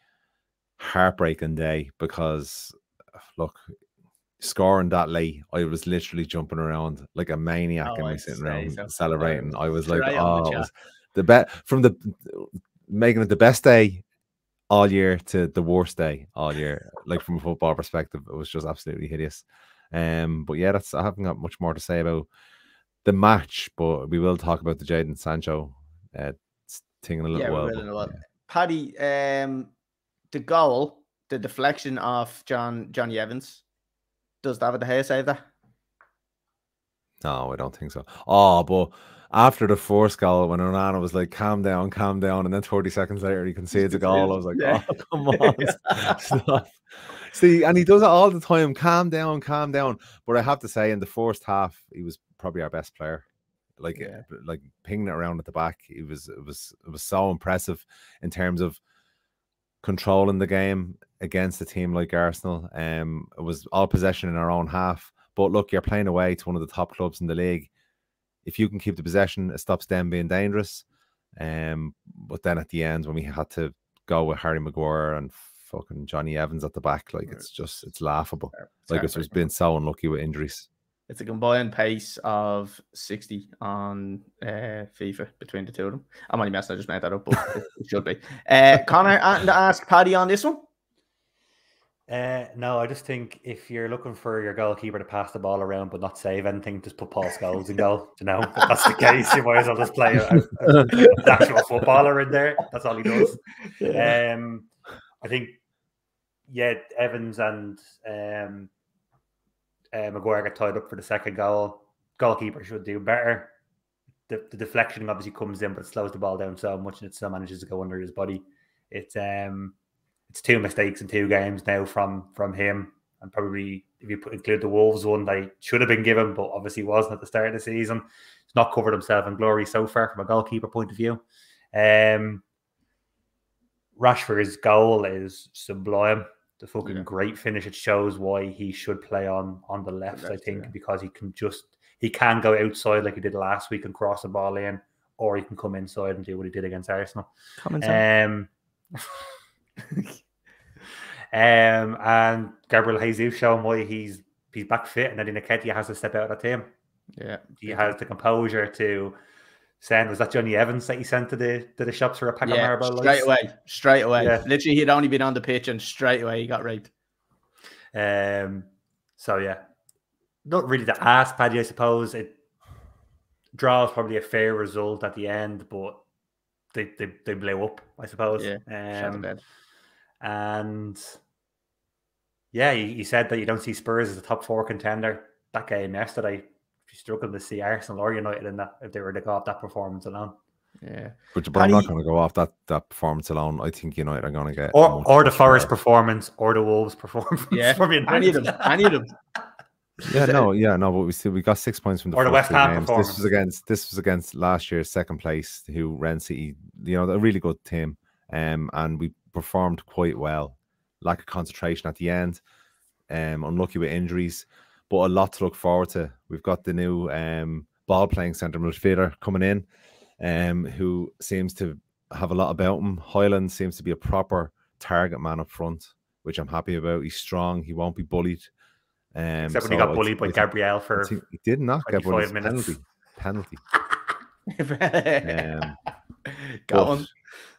heartbreaking day because, look, scoring that late, I was literally jumping around like a maniac in my sitting room celebrating. I was like, oh, it was the best, from the making it the best day all year to the worst day all year. Like from a football perspective, it was just absolutely hideous. But yeah, I haven't got much more to say about the match, but we will talk about the Jadon Sancho thing in a little while. Paddy, the goal, the deflection of Johnny Evans, does David De Gea save that? No, I don't think so. Oh, but after the first goal, when Onana was like, calm down, and then 30 seconds later he concedes a goal, I was like, oh, come on, stop. See, and he does it all the time, calm down. But I have to say, in the first half, he was probably our best player. Like pinging it around at the back, it was so impressive in terms of controlling the game against a team like Arsenal. It was all possession in our own half. But look, you're playing away to one of the top clubs in the league. If you can keep the possession, it stops them being dangerous. But then at the end, when we had to go with Harry Maguire and fucking Johnny Evans at the back, like it's laughable. Like it's been so unlucky with injuries. It's a combined pace of 60 on FIFA between the two of them. I'm only messing, I just made that up, but it should be. Conor, to ask Paddy on this one? No, I just think if you're looking for your goalkeeper to pass the ball around but not save anything, just put Paul Scholes in goal. You know, if that's the case, you might as well just play an actual footballer in there. That's all he does. I think, Evans and Maguire got tied up for the second goal. Goalkeeper should do better. The deflection obviously comes in, but it slows the ball down so much, and it still manages to go under his body. It's 2 mistakes in 2 games now from him, and probably if you include the Wolves one, they should have been given, but obviously wasn't at the start of the season. He's not covered himself in glory so far from a goalkeeper point of view. Rashford's goal is sublime. The fucking great finish. It shows why he should play on the left, I think, because he can go outside like he did last week and cross the ball in, or he can come inside and do what he did against Arsenal. And Gabriel Jesus showing why he's back fit, and Eddie Nketiah has to step out of the team. Yeah, he has the composure to send. Was that Johnny Evans that he sent to the shops for a pack of Marlboro lights? Straight away. Yeah. Literally, he'd only been on the pitch, and straight away he got raped. So yeah, not really to ask Paddy. I suppose it draws probably a fair result at the end, but they blew up, I suppose. Yeah. And yeah, you said that you don't see Spurs as a top 4 contender. That game yesterday, you struggled to see Arsenal or United in that if they were to go off that performance alone. Yeah, but I'm not going to go off that performance alone. I think United are going to get or the Forest performance or the Wolves performance. Yeah, any of them. But we got 6 points from the West Ham performance. This was against last year's second place, who ran City. You know, a really good team, and we performed quite well. Lack of concentration at the end, unlucky with injuries, but a lot to look forward to. We've got the new ball playing centre midfielder coming in, who seems to have a lot about him. Highland seems to be a proper target man up front, which I'm happy about. He's strong. He won't be bullied. Except when he got bullied by Gabriel for he did not get bullied. 25 minutes. Penalty. Got one.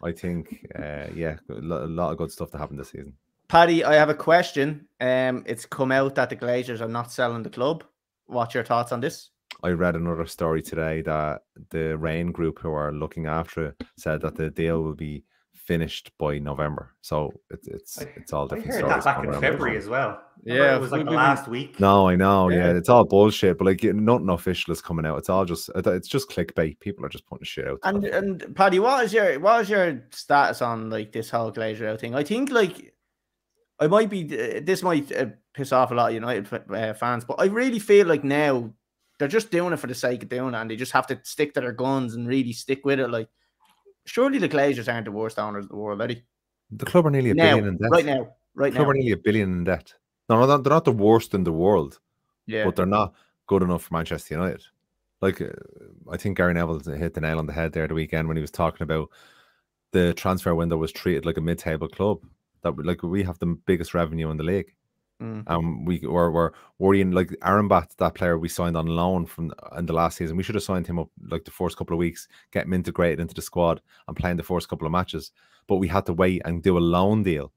I think, a lot of good stuff to happen this season. Paddy, I have a question. It's come out that the Glazers are not selling the club. What's your thoughts on this? I read another story today that the Rain Group, who are looking after it, said that the deal will be finished by November. So it's all different. I heard that back in February as well. Yeah, it was like the last week. No, I know. Yeah, it's all bullshit. But like, nothing official is coming out. It's all just clickbait. People are just putting shit out. And Paddy, what is your status on like this whole Glazer out thing? I think like this might piss off a lot of United fans, but I really feel like now they're just doing it for the sake of doing it, and they just have to stick to their guns and really stick with it. Like, surely the Glazers aren't the worst owners in the world, are they? The club are nearly $1 billion in debt. Right now. The club are nearly $1 billion in debt. No, they're not the worst in the world. Yeah, but they're not good enough for Manchester United. Like, I think Gary Neville hit the nail on the head there the weekend when he was talking about the transfer window was treated like a mid-table club. That like we have the biggest revenue in the league. We're worrying, like Aaron Bat, that player we signed on loan in the last season. We should have signed him up like the first couple of weeks, get him integrated into the squad and playing the first couple of matches. But we had to wait and do a loan deal.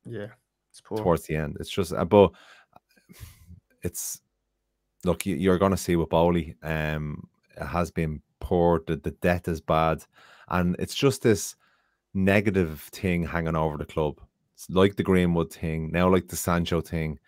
Yeah, it's poor towards the end. It's just, but it's look. You're going to see with Bowley. It has been poor. The debt is bad, and it's just this negative thing hanging over the club. It's like the Greenwood thing, now like the Sancho thing.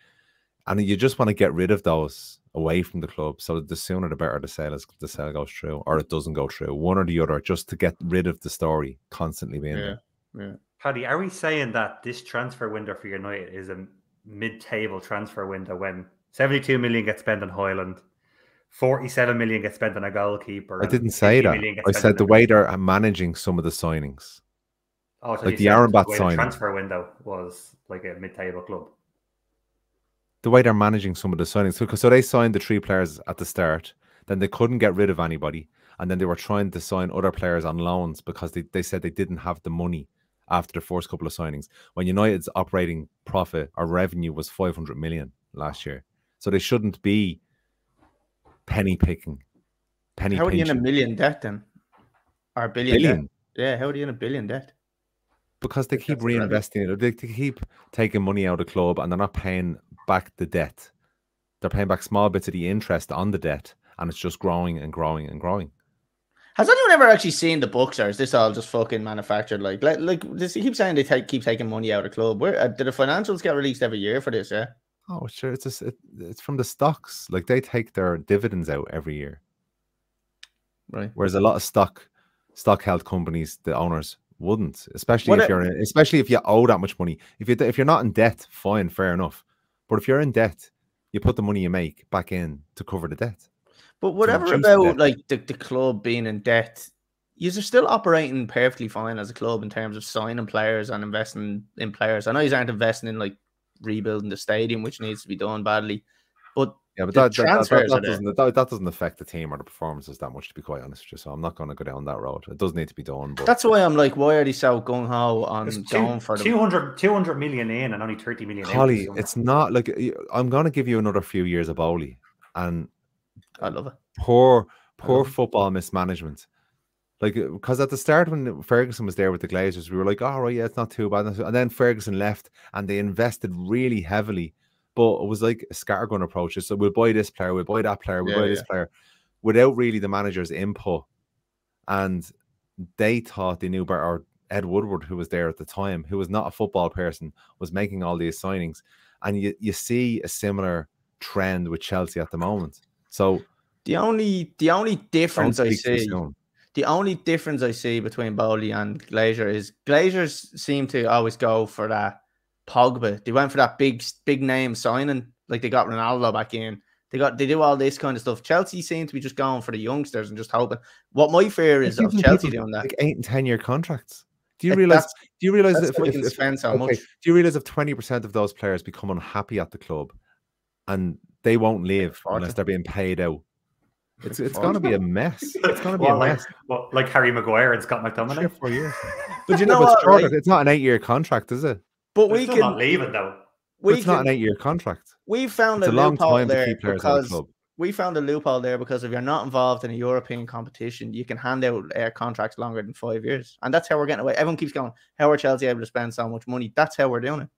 And you just want to get rid of those away from the club. So the sooner the better the sale goes through, or it doesn't go through. One or the other, just to get rid of the story constantly being there. Yeah. Paddy, are we saying that this transfer window for United is a mid-table transfer window when 72 million gets spent on Hoyland, 47 million gets spent on a goalkeeper? I didn't say that. I said the way they're managing some of the signings. Oh, so like the Aaron Bat signing. The transfer window was like a mid-table club. The way they're managing some of the signings. So they signed the 3 players at the start, then they couldn't get rid of anybody, and then they were trying to sign other players on loans because they said they didn't have the money after the first couple of signings. When United's operating profit or revenue was 500 million last year. So they shouldn't be penny picking. How are you in $1 million debt then? Or $1 billion? Debt? Yeah, how are you in $1 billion debt? Because they keep reinvesting it. They keep taking money out of the club and they're not paying back the debt. They're paying back small bits of the interest on the debt, and it's just growing and growing and growing. Has anyone ever actually seen the books, or is this all just fucking manufactured? Like this, you keep saying they keep taking money out of the club. Where do the financials get released every year for this? Yeah. Oh, sure. It's from the stocks. Like they take their dividends out every year. Right. Whereas a lot of stock held companies, the owners wouldn't, especially if you owe that much money. If you're not in debt, fine, fair enough. But if you're in debt, you put the money you make back in to cover the debt. But whatever about like the club being in debt, you're still operating perfectly fine as a club in terms of signing players and investing in players. I know you aren't investing in like rebuilding the stadium, which needs to be done badly. But yeah, but that doesn't affect the team or the performances that much, to be quite honest with you. So I'm not going to go down that road. It does need to be done. But that's why I'm like, why are they so gung ho on going for 200 million in and only 30 million Holly, it's not like I'm going to give you another few years of Bowley, and I love it. Poor football mismanagement. Like, because at the start when Ferguson was there with the Glazers, we were like, oh, right, yeah, it's not too bad. And then Ferguson left and they invested really heavily. But it was like a scattergun approach. So we'll buy this player, we'll buy that player, we'll buy this player, without really the manager's input. And they thought they knew better. Or Ed Woodward, who was there at the time, who was not a football person, was making all these signings. And you see a similar trend with Chelsea at the moment. So the only difference I see between Bowley and Glazer is Glazers seem to always go for that Pogba. They went for that big name signing, like they got Ronaldo back in. They do all this kind of stuff. Chelsea seem to be just going for the youngsters and just hoping. What my fear is of Chelsea doing that, like 8 and 10 year contracts. Do you realize if we can spend so much? Do you realize if 20% of those players become unhappy at the club and they won't leave unless they're being paid out? It's going to be a mess. It's going to be a mess. Like Harry Maguire and Scott McTominay. 3 or 4 years. But you know what? It's not an 8 year contract, is it? But we can not leave it though. It's not an 8-year contract. We found it's a long loophole time there to keep players out of the club. We found a loophole there because if you're not involved in a European competition, you can hand out contracts longer than 5 years, and that's how we're getting away. Everyone keeps going, "How are Chelsea able to spend so much money?" That's how we're doing it.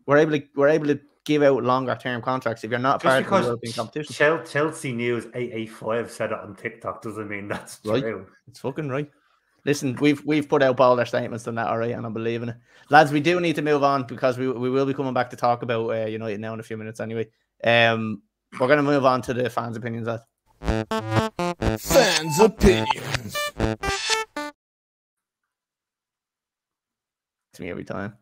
We're able to give out longer term contracts if you're not part of the European competition. Chelsea News 885 said it on TikTok doesn't mean that's right. True. It's fucking right. Listen, we've put out bolder statements than that, all right, and I'm believing it. Lads, we do need to move on because we will be coming back to talk about United now in a few minutes anyway. We're going to move on to the fans' opinions. Fans' opinions. It's me every time.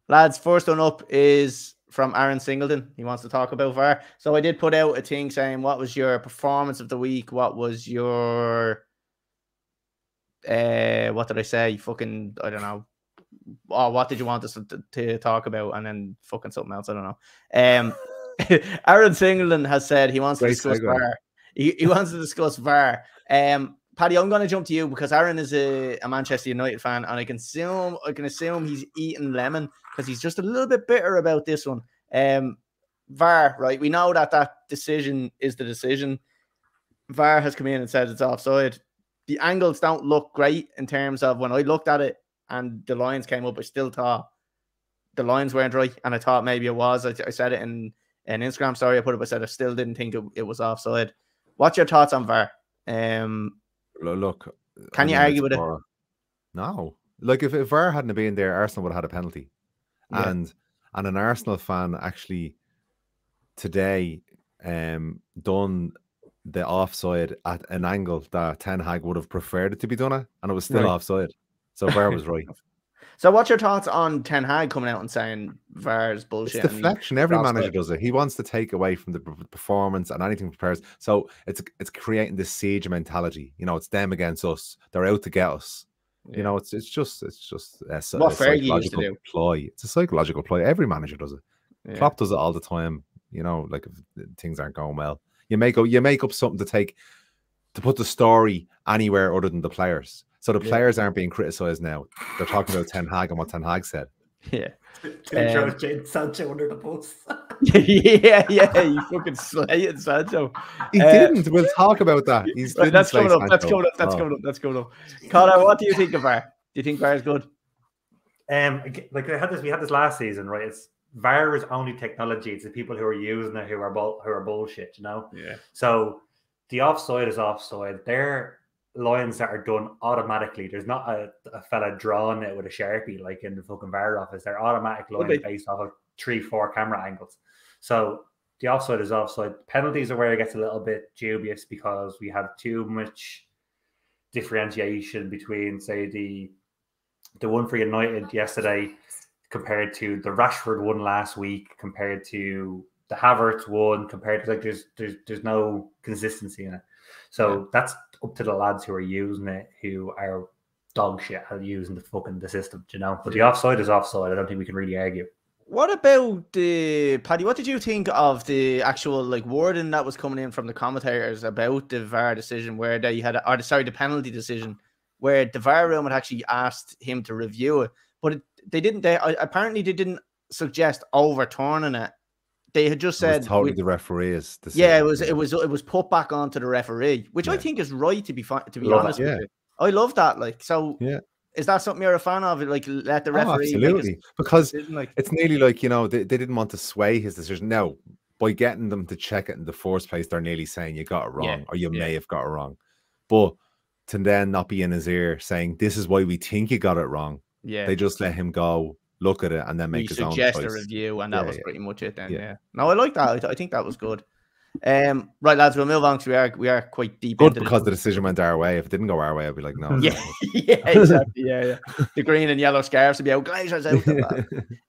Lads, first one up is from Aaron Singleton. He wants to talk about VAR. So I did put out a thing saying, what was your performance of the week? What was your... what did I say? Fucking, I don't know. Oh, what did you want us to talk about? And then fucking something else. I don't know. Aaron Singleton has said he wants to discuss VAR. He wants to discuss VAR. Paddy, I'm going to jump to you because Aaron is a Manchester United fan, and I can assume he's eating lemon because he's just a little bit bitter about this one. VAR, right? We know that decision is the decision. VAR has come in and said it's offside. The angles don't look great in terms of when I looked at it and the lines came up, I still thought the lines weren't right, and I thought maybe it was. I said it in an Instagram story I put up. I said I still didn't think it was offside. What's your thoughts on VAR? Look, can you argue with it? No. Like if VAR hadn't been there, Arsenal would have had a penalty. Yeah. And an Arsenal fan actually today done the offside at an angle that Ten Hag would have preferred it to be done at, and it was still offside. So VAR was right. So what's your thoughts on Ten Hag coming out and saying VAR is bullshit? It's deflection. Every manager does it. He wants to take away from the performance and anything prepares. So it's creating this siege mentality. You know, it's them against us. They're out to get us. Yeah. You know, it's just a psychological ploy. It's a psychological ploy. Every manager does it. Yeah. Klopp does it all the time. You know, like if things aren't going well, you make up something to put the story anywhere other than the players. So the players aren't being criticised now. They're talking about Ten Hag and what Ten Hag said. Yeah. Throws Jadon Sancho under the bus. yeah, you fucking slaying Sancho. He didn't. We'll talk about that. That's coming up. That's coming up. Conor, what do you think of VAR? Do you think VAR is good? Like we had this last season, right? It's VAR is only technology. It's the people who are using it who are bullshit, you know? Yeah. So the offside is offside. They're lines that are done automatically. There's not a fella drawing it with a Sharpie like in the fucking VAR office. They're automatic lines based off of 3-4 camera angles. So the offside is offside. Penalties are where it gets a little bit dubious because we have too much differentiation between, say, the one for United yesterday compared to the Rashford one last week, compared to the Havertz one, compared to, like, there's no consistency in it. So that's up to the lads who are using it, who are dog shit at using the system, you know. But the offside is offside. I don't think we can really argue. What about the Paddy? What did you think of the actual wording that was coming in from the commentators about the VAR decision, where they had, the penalty decision, where the VAR room had actually asked him to review it, but they didn't. Apparently they didn't suggest overturning it. They had just said totally the referee's decision. Yeah, it was put back onto the referee, which I think is right, to be honest with you. I love that. Is that something you're a fan of? Like, let the referee absolutely, because it's nearly like, you know, they didn't want to sway his decision. Now, by getting them to check it in the first place, they're nearly saying you got it wrong, or you may have got it wrong. But to then not be in his ear saying this is why we think you got it wrong. Yeah, they just let him go, look at it, and then make his own choice. Suggest a review, and that was pretty much it then. Yeah. No, I like that. I think that was good. Right, lads, we'll move on because we are quite deep into because the decision went our way. If it didn't go our way, I'd be like, no. Yeah, exactly. Yeah. The green and yellow scarves would be out. Glazers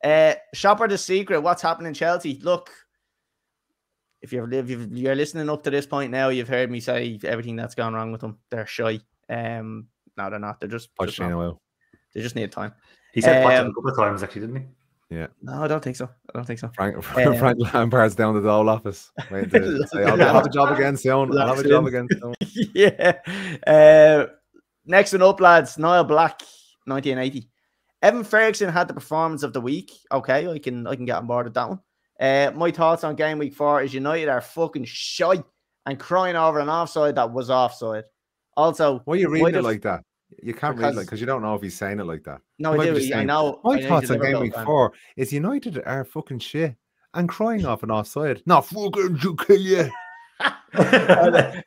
out. Shopper the secret. What's happening in Chelsea? Look, if you're listening up to this point now, you've heard me say everything that's gone wrong with them. They're shy. No, they're not. They're just they just need time. He said Poch a couple of times, actually, didn't he? Yeah. No, I don't think so. Frank Lampard's down the Dole office. I'll have a job again soon. I'll have a job again soon. Yeah. Next one up, lads. Niall Black, 1980. Evan Ferguson had the performance of the week. Okay, I can get on board with that one. My thoughts on game week 4 is United are fucking shite and crying over an offside that was offside. Also, why are you reading it like that? You can't read it like because you don't know if he's saying it like that. No, I do. I know. My thoughts on game week 4 is United are fucking shit and crying off an offside. No, fucking to kill you. I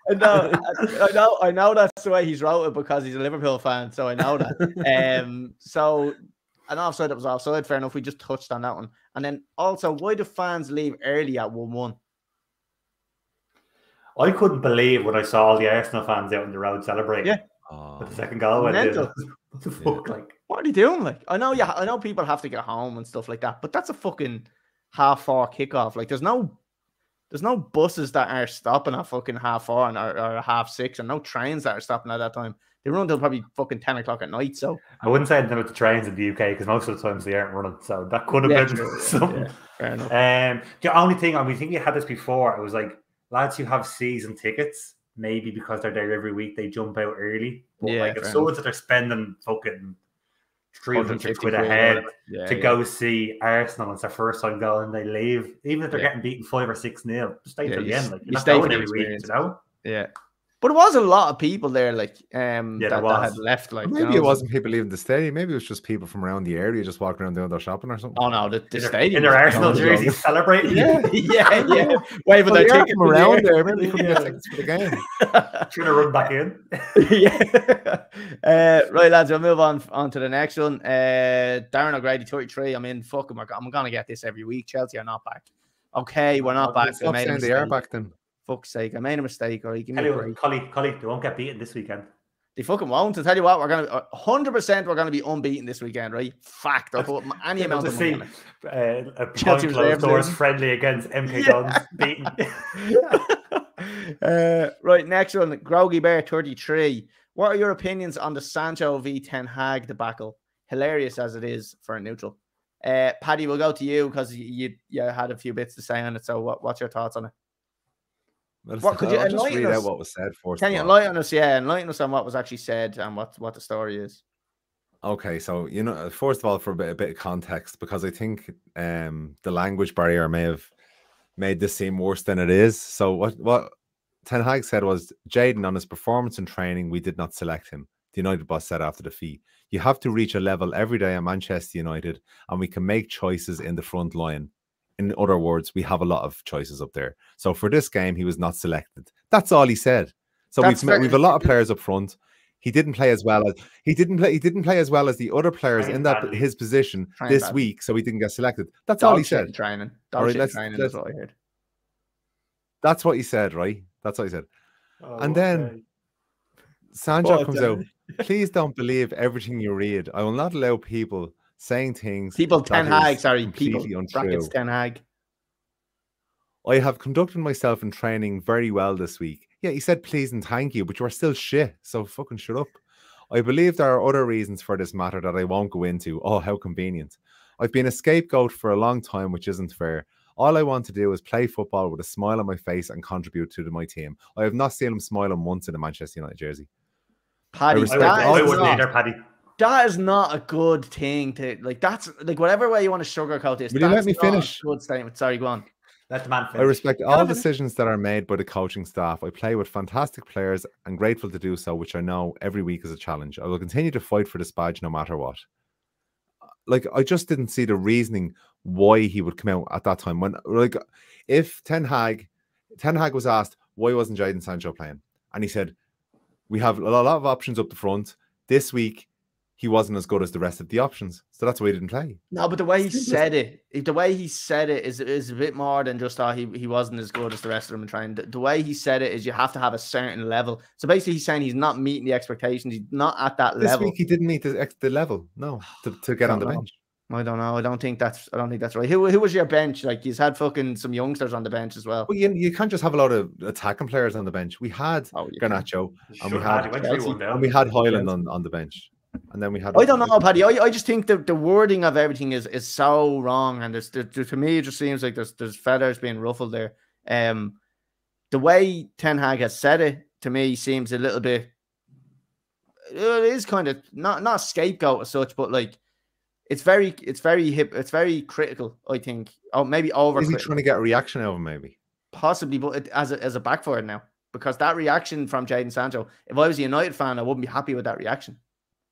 know that's the way he's wrote it because he's a Liverpool fan, so I know that. So an offside that was offside, fair enough. We just touched on that one. And then also, why do fans leave early at 1-1? I couldn't believe when I saw all the Arsenal fans out on the road celebrating. Yeah. With the second goal went in. What the fuck? Like, what are they doing? Like, I know people have to get home and stuff like that, but that's a fucking 4:30 kickoff. Like, there's no buses that are stopping at fucking 4:30 or 6:30, and no trains that are stopping at that time. They run until probably fucking 10 o'clock at night. So I wouldn't say anything about the trains in the UK because most of the times they aren't running. So that could have been something. Yeah, fair enough. The only thing, I think you had this before. It was like, lads who have season tickets, maybe because they're there every week, they jump out early. But like, if someone that they're spending fucking 300 quid ahead to go see Arsenal, it's their first time going, they leave, even if they're getting beaten 5 or 6-0, stay till the end. Like, you're not going every week, you know? Yeah. But it was a lot of people there, like that had left. Like, maybe it wasn't people leaving the stadium. Maybe it was just people from around the area just walking around doing their shopping or something. Oh no, the stadium in their Arsenal jerseys celebrating. yeah, waving their tickets from around there. Maybe they couldn't get tickets for the game. Trying to run back in. Right, lads, we'll move on to the next one. Darren O'Grady, 33. I mean, fuck him. I'm gonna get this every week. Chelsea are not back. Okay, we're not back. Stop saying they are back then. Fuck's sake, I made a mistake. Or give me Collie, they won't get beaten this weekend. They fucking won't. I'll tell you what, we're gonna 100% we're gonna be unbeaten this weekend, right? Fact. I'll put any amount of money on it. A closed doors friendly against MK Dons beaten. Right, next one, Groggy Bear 33. What are your opinions on the Sancho v Ten Hag debacle? Hilarious as it is for a neutral. Paddy, we'll go to you because you had a few bits to say on it. So what's your thoughts on it? Could you just read out what was said first? Can you enlighten us? Yeah, enlighten us on what was actually said and what the story is. Okay, so first of all, for a bit of context, because I think the language barrier may have made this seem worse than it is. So what Ten Hag said was, Jadon, on his performance and training, we did not select him. The United boss said after the defeat, you have to reach a level every day at Manchester United, and we can make choices in the front line. In other words, we have a lot of choices up there. So for this game, he was not selected. That's all he said. So we've a lot of players up front. He didn't play as well as he didn't play as well as the other players in his position this week, so he didn't get selected. That's all he said. Training. Training is what I heard. That's what he said, right? That's what he said. And then Sancho comes out. Please don't believe everything you read. I will not allow people saying things. People Ten Hag, sorry, people brackets Ten Hag. I have conducted myself in training very well this week. Yeah, he said please and thank you, but you are still shit. So fucking shut up. I believe there are other reasons for this matter that I won't go into. Oh, how convenient. I've been a scapegoat for a long time, which isn't fair. All I want to do is play football with a smile on my face and contribute to my team. I have not seen him smiling once in a Manchester United jersey. Paddy, I wouldn't either, Paddy. That is not a good thing to like. That's like whatever way you want to sugarcoat this. Will you let me finish? Good statement. Sorry, go on. Let the man finish. I respect all decisions that are made by the coaching staff. I play with fantastic players and grateful to do so, which I know every week is a challenge. I will continue to fight for this badge no matter what. Like, I just didn't see the reasoning why he would come out at that time. When, like, if Ten Hag was asked why wasn't Jadon Sancho playing, and he said we have a lot of options up the front this week. He wasn't as good as the rest of the options, so that's why he didn't play. No, but the way he said it is a bit more than just he wasn't as good as the rest of them in training. The way he said it is you have to have a certain level. So basically, he's saying he's not meeting the expectations. He's not at that level. This week he didn't meet the level. No, to get on the bench. I don't know. I don't think that's right. Who was your bench? Like, he's had fucking some youngsters on the bench as well. Well, you can't just have a lot of attacking players on the bench. We had Garnacho and we had Hoyland on the bench. And then we had. I don't know, Paddy. I just think the wording of everything is so wrong, and to me it just seems like there's feathers being ruffled there. The way Ten Hag has said it to me seems a little bit. It is kind of not scapegoat as such, but like it's very hip. It's very critical. I think. Oh, maybe over. Is he trying to get a reaction out of him? Maybe. Possibly, but as a backfire now, because that reaction from Jadon Sancho. If I was a United fan, I wouldn't be happy with that reaction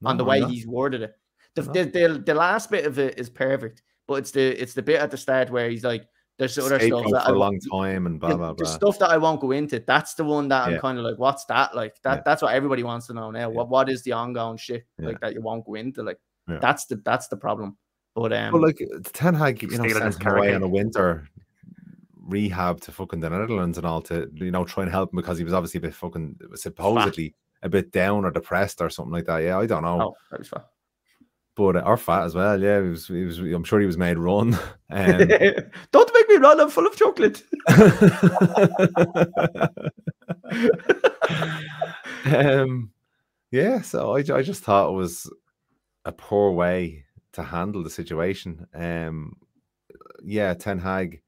on the way he's worded it. The last bit of it is perfect, but it's the bit at the start where he's like, "There's other stuff that for a long time and blah blah blah." The stuff that I won't go into. That's the one that I'm kind of like, "What's that like?" That's what everybody wants to know now. What is the ongoing shit like that you won't go into? Like that's the problem. But like Ten Hag, sent him away in a winter rehab to fucking the Netherlands and all to try and help him because he was obviously a bit fucking supposedly a bit down or depressed or something like that. Yeah, I don't know. Oh, that was fat. But or fat as well. Yeah, he was. I'm sure he was made run. Don't make me run. I'm full of chocolate. Yeah. So I just thought it was a poor way to handle the situation. Yeah, Ten Hag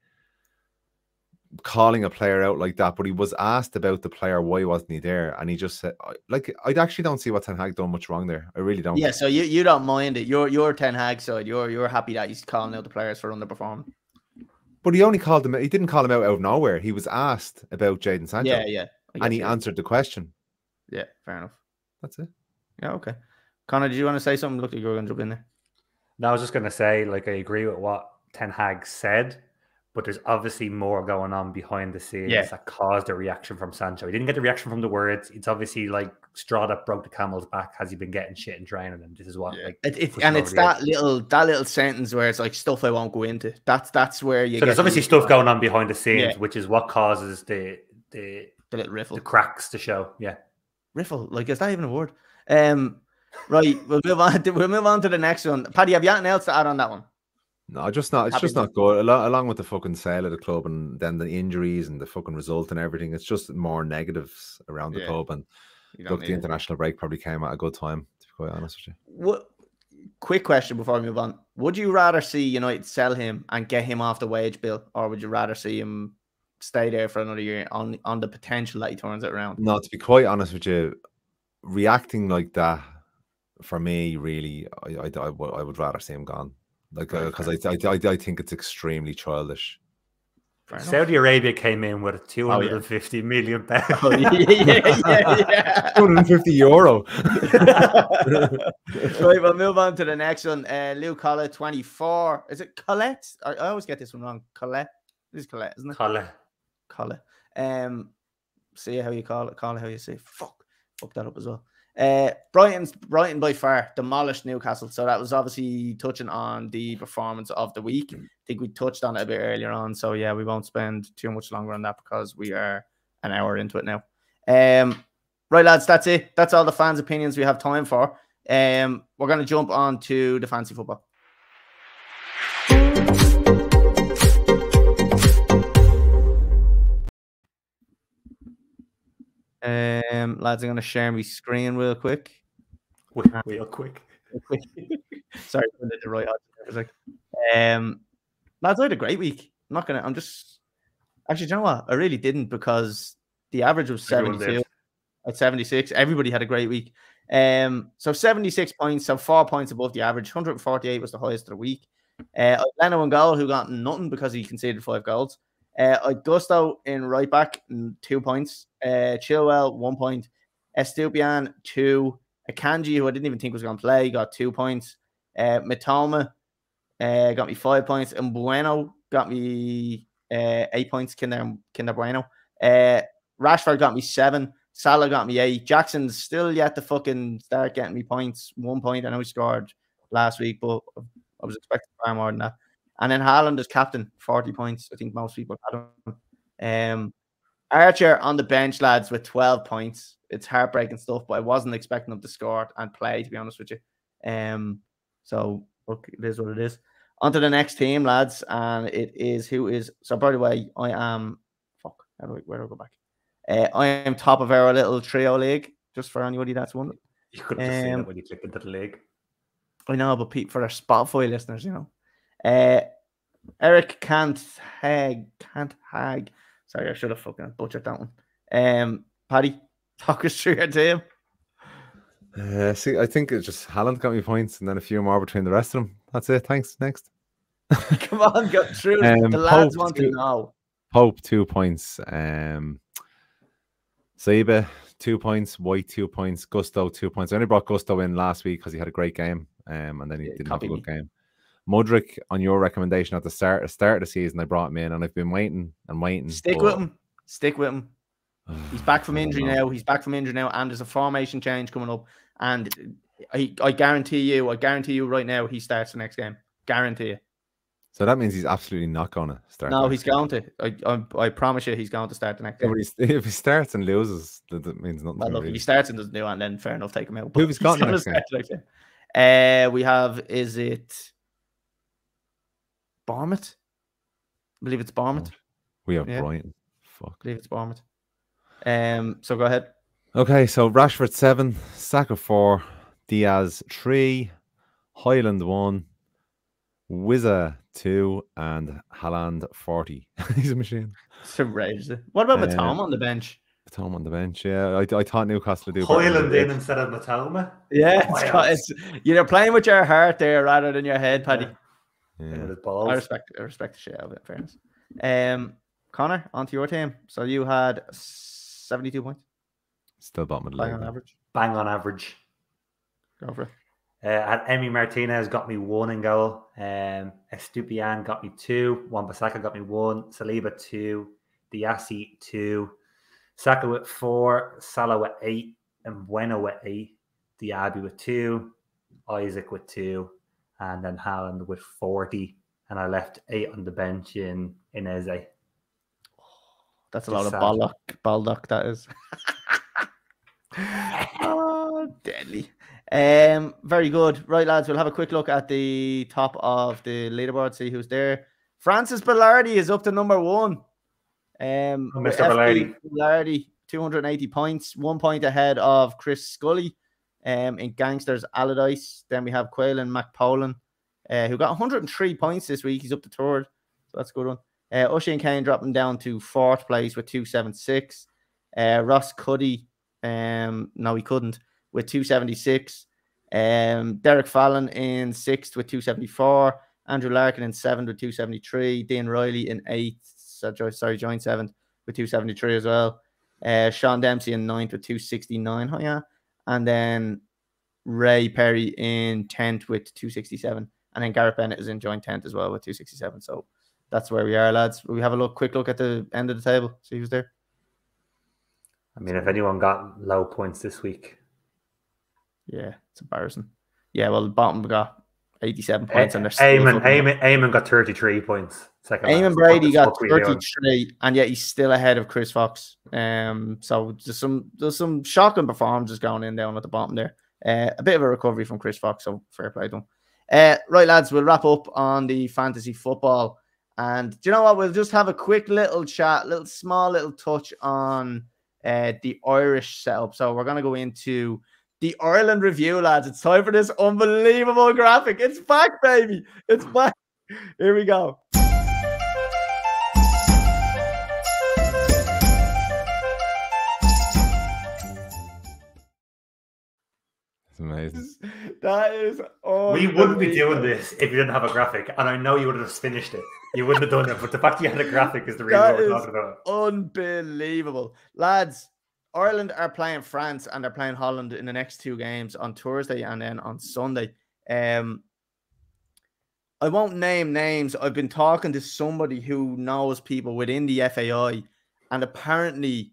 calling a player out like that, but he was asked about the player, why wasn't he there, and he just said, like, I actually don't see what Ten Hag done much wrong there. I really don't. Yeah, so you don't mind it. You're Ten Hag side. You're happy that he's calling out the players for underperforming. But he only called him. He didn't call him out of nowhere. He was asked about Jadon Sancho. Yeah, and he answered the question. Yeah, fair enough. That's it. Yeah, okay. Conor, did you want to say something? Look like you were going to jump in there. No, I was just going to say, like, I agree with what Ten Hag said, but there's obviously more going on behind the scenes that caused a reaction from Sancho. He didn't get the reaction from the words. It's obviously like straw that broke the camel's back. Has he been getting shit and training? And this is what it's that little sentence where it's like stuff I won't go into. That's where you. So there's obviously stuff going on behind the scenes, which is what causes the little riffle, the cracks to show. Yeah, riffle. Like, is that even a word? Right. We'll move on to the next one. Paddy, have you anything else to add on that one? No, just not. It's just not good. Along with the fucking sale of the club and then the injuries and the fucking result and everything, it's just more negatives around the club. And look, the international break probably came at a good time, to be quite honest with you. Quick question before we move on: would you rather see United sell him and get him off the wage bill, or would you rather see him stay there for another year on the potential that he turns it around? No, to be quite honest with you, reacting like that for me, really, I would rather see him gone. Like, because I think it's extremely childish. Saudi Arabia came in with 250 million pounds. Oh, yeah. 250 euro. Right, we'll move on to the next one. Luke Collett, 24. Is it Collette? I always get this one wrong. Collette. This is Collette, isn't it? Collette. See how you call it. Call it how you say. Fuck that up as well. Brighton by far demolished Newcastle, so that was obviously touching on the performance of the week. I think we touched on it a bit earlier on, so yeah, we won't spend too much longer on that because we are an hour into it now. Right, lads, that's it. That's all the fans' opinions we have time for. We're going to jump on to the fantasy football. Lads, I'm going to share my screen real quick. Real quick. Sorry, I did the right answer. Lads, I had a great week. I'm just actually, do you know what? I really didn't, because the average was 72 at 76. Everybody had a great week. So 76 points, so 4 points above the average. 148 was the highest of the week. Leno in goal, who got nothing because he conceded 5 goals. Gusto in right back, 2 points. Chilwell, 1 point. Estupiñán, 2. Akanji, who I didn't even think was going to play, got 2 points. Mitoma got me 5 points. And Bueno got me 8 points. Kinder Bueno. Rashford got me 7. Salah got me 8. Jackson's still yet to fucking start getting me points. 1 point. I know he scored last week, but I was expecting far more than that. And then Haaland is captain, 40 points. I think most people had him. Archer on the bench, lads, with 12 points. It's heartbreaking stuff, but I wasn't expecting him to score and play, to be honest with you. So look, it is what it is. On to the next team, lads, and it is who is. So by the way, I am. Fuck. Where do I go back? I am top of our little trio league. Just for anybody that's wondering. You could have seen it when you click into the league. I know, but Pete, for our Spotify listeners, you know. Eric can't hag. Sorry, I should have fucking butchered that one. Paddy, talk us through your team. See, I think it's just Haaland got me points and then a few more between the rest of them. That's it. Thanks. Next. Come on, go through. The lads want to know. Pope 2 points. Saiba 2 points. White 2 points. Gusto 2 points. I only brought Gusto in last week because he had a great game. And then he didn't have a good game. Mudryk, on your recommendation at the start of the season, I brought him in, and I've been waiting and waiting. Stick with him. Stick with him. He's back from injury now. He's back from injury now, and there's a formation change coming up. And I guarantee you right now, he starts the next game. Guarantee you. So that means he's absolutely not going to start. No, he's going to. I promise you, he's going to start the next game. If he starts and loses, that means nothing. Well, look, if he starts and doesn't do it, then fair enough, take him out. Who have he got next game? We have, is it Bournemouth? I believe it's Bournemouth. We have Brighton. Fuck. I believe it's Bournemouth. So go ahead. Okay, so Rashford 7, Saka 4, Diaz 3, Highland 1, Wizza 2, and Haaland 40. He's a machine. It's outrageous. What about Matoma on the bench? Matoma on the bench, yeah. I thought Newcastle would do Highland in instead of Matoma. Yeah, you're playing with your heart there rather than your head, Paddy. Yeah. I respect the shit out of it, in fairness. Connor, onto your team. So you had 72 points. Still bottom of the league. Bang on average. Go for it. Emi Martinez got me 1 in goal. Estupiñán got me 2. Wan-Bissaka got me 1. Saliba 2. Diassi 2. Saka with 4. Salah with 8. And Bueno with 8. Diaby with 2. Isaac with 2. And then Haaland with 40. And I left 8 on the bench in Eze. That's a lot of Baldock, that is. Oh, deadly. Very good. Right, lads, we'll have a quick look at the top of the leaderboard, see who's there. Francis Bellardi is up to number 1. Mr. Bellardi, 280 points, 1 point ahead of Chris Scully. In Gangsters Allardyce. Then we have Quaylen McPolan, who got 103 points this week. He's up to 3rd, so that's a good one. Oisin Kane dropping down to 4th place with 276. Ross Cuddy, no, he couldn't, with 276. Derek Fallon in 6th with 274. Andrew Larkin in 7th with 273. Dean Riley in 8th, joined 7th with 273 as well. Sean Dempsey in 9th with 269. Oh, yeah. And then Ray Perry in 10th with 267. And then Gareth Bennett is in joint 10th as well with 267. So that's where we are, lads. We have a quick look at the end of the table. See who's there. I mean, if anyone got low points this week. Yeah, it's embarrassing. Yeah, well, the bottom got 87 points. And Eamon got 33 points. Eamon Brady got 33, and yet he's still ahead of Chris Fox. So there's some shocking performances going in down at the bottom there. A bit of a recovery from Chris Fox, so fair play to him. Right, lads, we'll wrap up on the fantasy football. And do you know what? We'll just have a quick little chat, small little touch on the Irish setup. So we're going to go into the Ireland review, lads. It's time for this unbelievable graphic. It's back, baby. It's back. Here we go. Amazing. That is we wouldn't be doing this if you didn't have a graphic, and I know you would have just finished it. You wouldn't have done it, but the fact you had a graphic is the reason we're talking about it. Unbelievable. Lads, Ireland are playing France and they're playing Holland in the next 2 games on Thursday and then on Sunday. I won't name names. I've been talking to somebody who knows people within the FAI, and apparently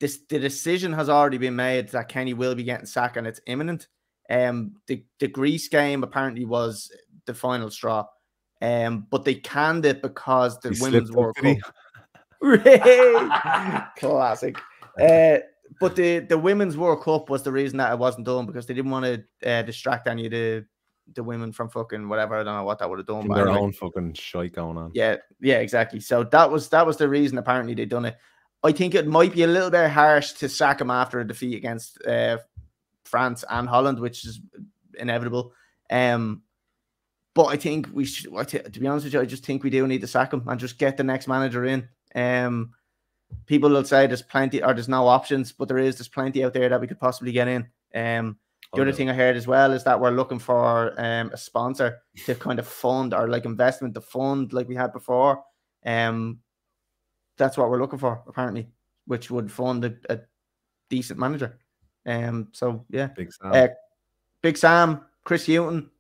the decision has already been made that Kenny will be getting sacked and it's imminent. The Greece game apparently was the final straw, but they canned it because the Women's World Cup. Classic. But the Women's World Cup was the reason that it wasn't done, because they didn't want to distract any of the women from fucking whatever. I don't know what that would have done. Their own fucking shite going on. Yeah, exactly. So that was the reason apparently they done it. I think it might be a little bit harsh to sack him after a defeat against France and Holland, which is inevitable. But I think we should, to be honest with you, I just think we do need to sack him and just get the next manager in. People will say there's plenty, or there's no options, but there's plenty out there that we could possibly get in. The other thing I heard as well is that we're looking for a sponsor to kind of fund, or like investment to fund like we had before. That's what we're looking for, apparently, which would fund a decent manager. So yeah, Big Sam, Chris Hughton,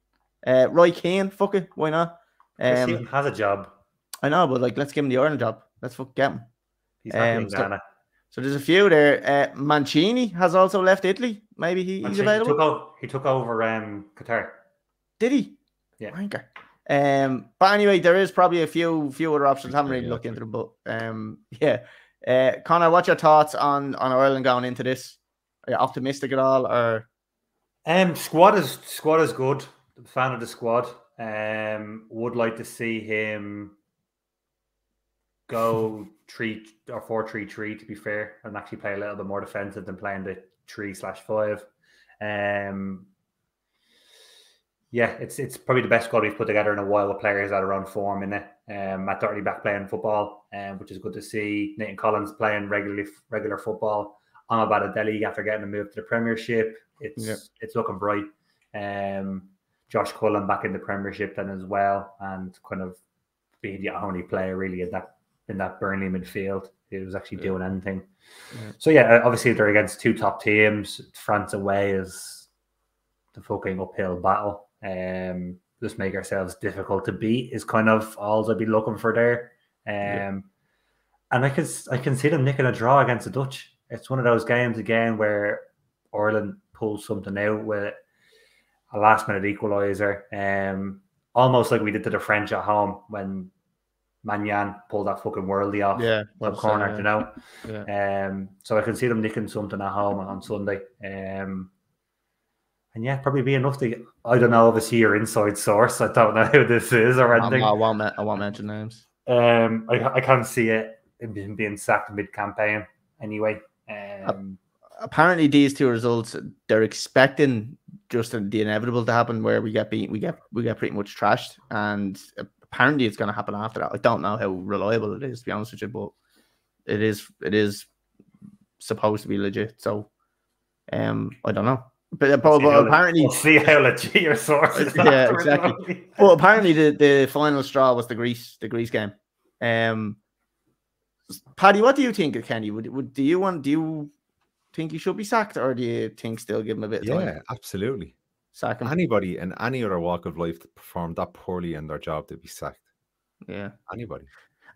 Roy Keane, fuck it, why not? Chris Hughton has a job. I know, but like, let's give him the Ireland job. Let's get him. He's happy in Ghana. So there's a few there. Mancini has also left Italy. Maybe he's available. He took over Qatar. Did he? Yeah. Wanker. But anyway, there is probably a few other options. I haven't really looked into them, but yeah. Conor, what's your thoughts on Ireland going into this? Are you optimistic at all, or? Squad is good. I'm a fan of the squad. Would like to see him go 3 or 4-3-3, to be fair, and actually play a little bit more defensive than playing the 3/5. Yeah, it's probably the best squad we've put together in a while with players that are on form in it. Matt Doherty back playing football, which is good to see. Nathan Collins playing regular football. Amabad Adeli after getting a move to the Premiership. It's looking bright. Josh Cullen back in the Premiership then as well, and kind of being the only player really in that Burnley midfield who was actually doing anything. Yeah. So yeah, obviously they're against two top teams. France away is the fucking uphill battle. Just make ourselves difficult to beat is kind of all I'd be looking for there. And I can see them nicking a draw against the Dutch. It's one of those games again where Ireland pulls something out with a last minute equaliser. Almost like we did to the French at home when Magnan pulled that fucking worldie off the corner, you know. Yeah. So I can see them nicking something at home on Sunday. And yeah, probably be enough to. I don't know. Obviously, your inside source. I don't know who this is or anything. I won't mention names. I can't see it being sacked mid-campaign anyway. Apparently, these two results, they're expecting just the inevitable to happen, where we get beat, we get pretty much trashed, and apparently it's going to happen after that. I don't know how reliable it is, to be honest with you, but it is supposed to be legit. So, I don't know. But apparently, we'll see how legit your source is. Yeah, exactly. Well, apparently the final straw was the Greece game. Paddy, what do you think of Kenny? Do you think he should be sacked, or do you think still give him a bit of time? Yeah, absolutely. Sack him. Anybody in any other walk of life that performed that poorly in their job to be sacked. Yeah, anybody.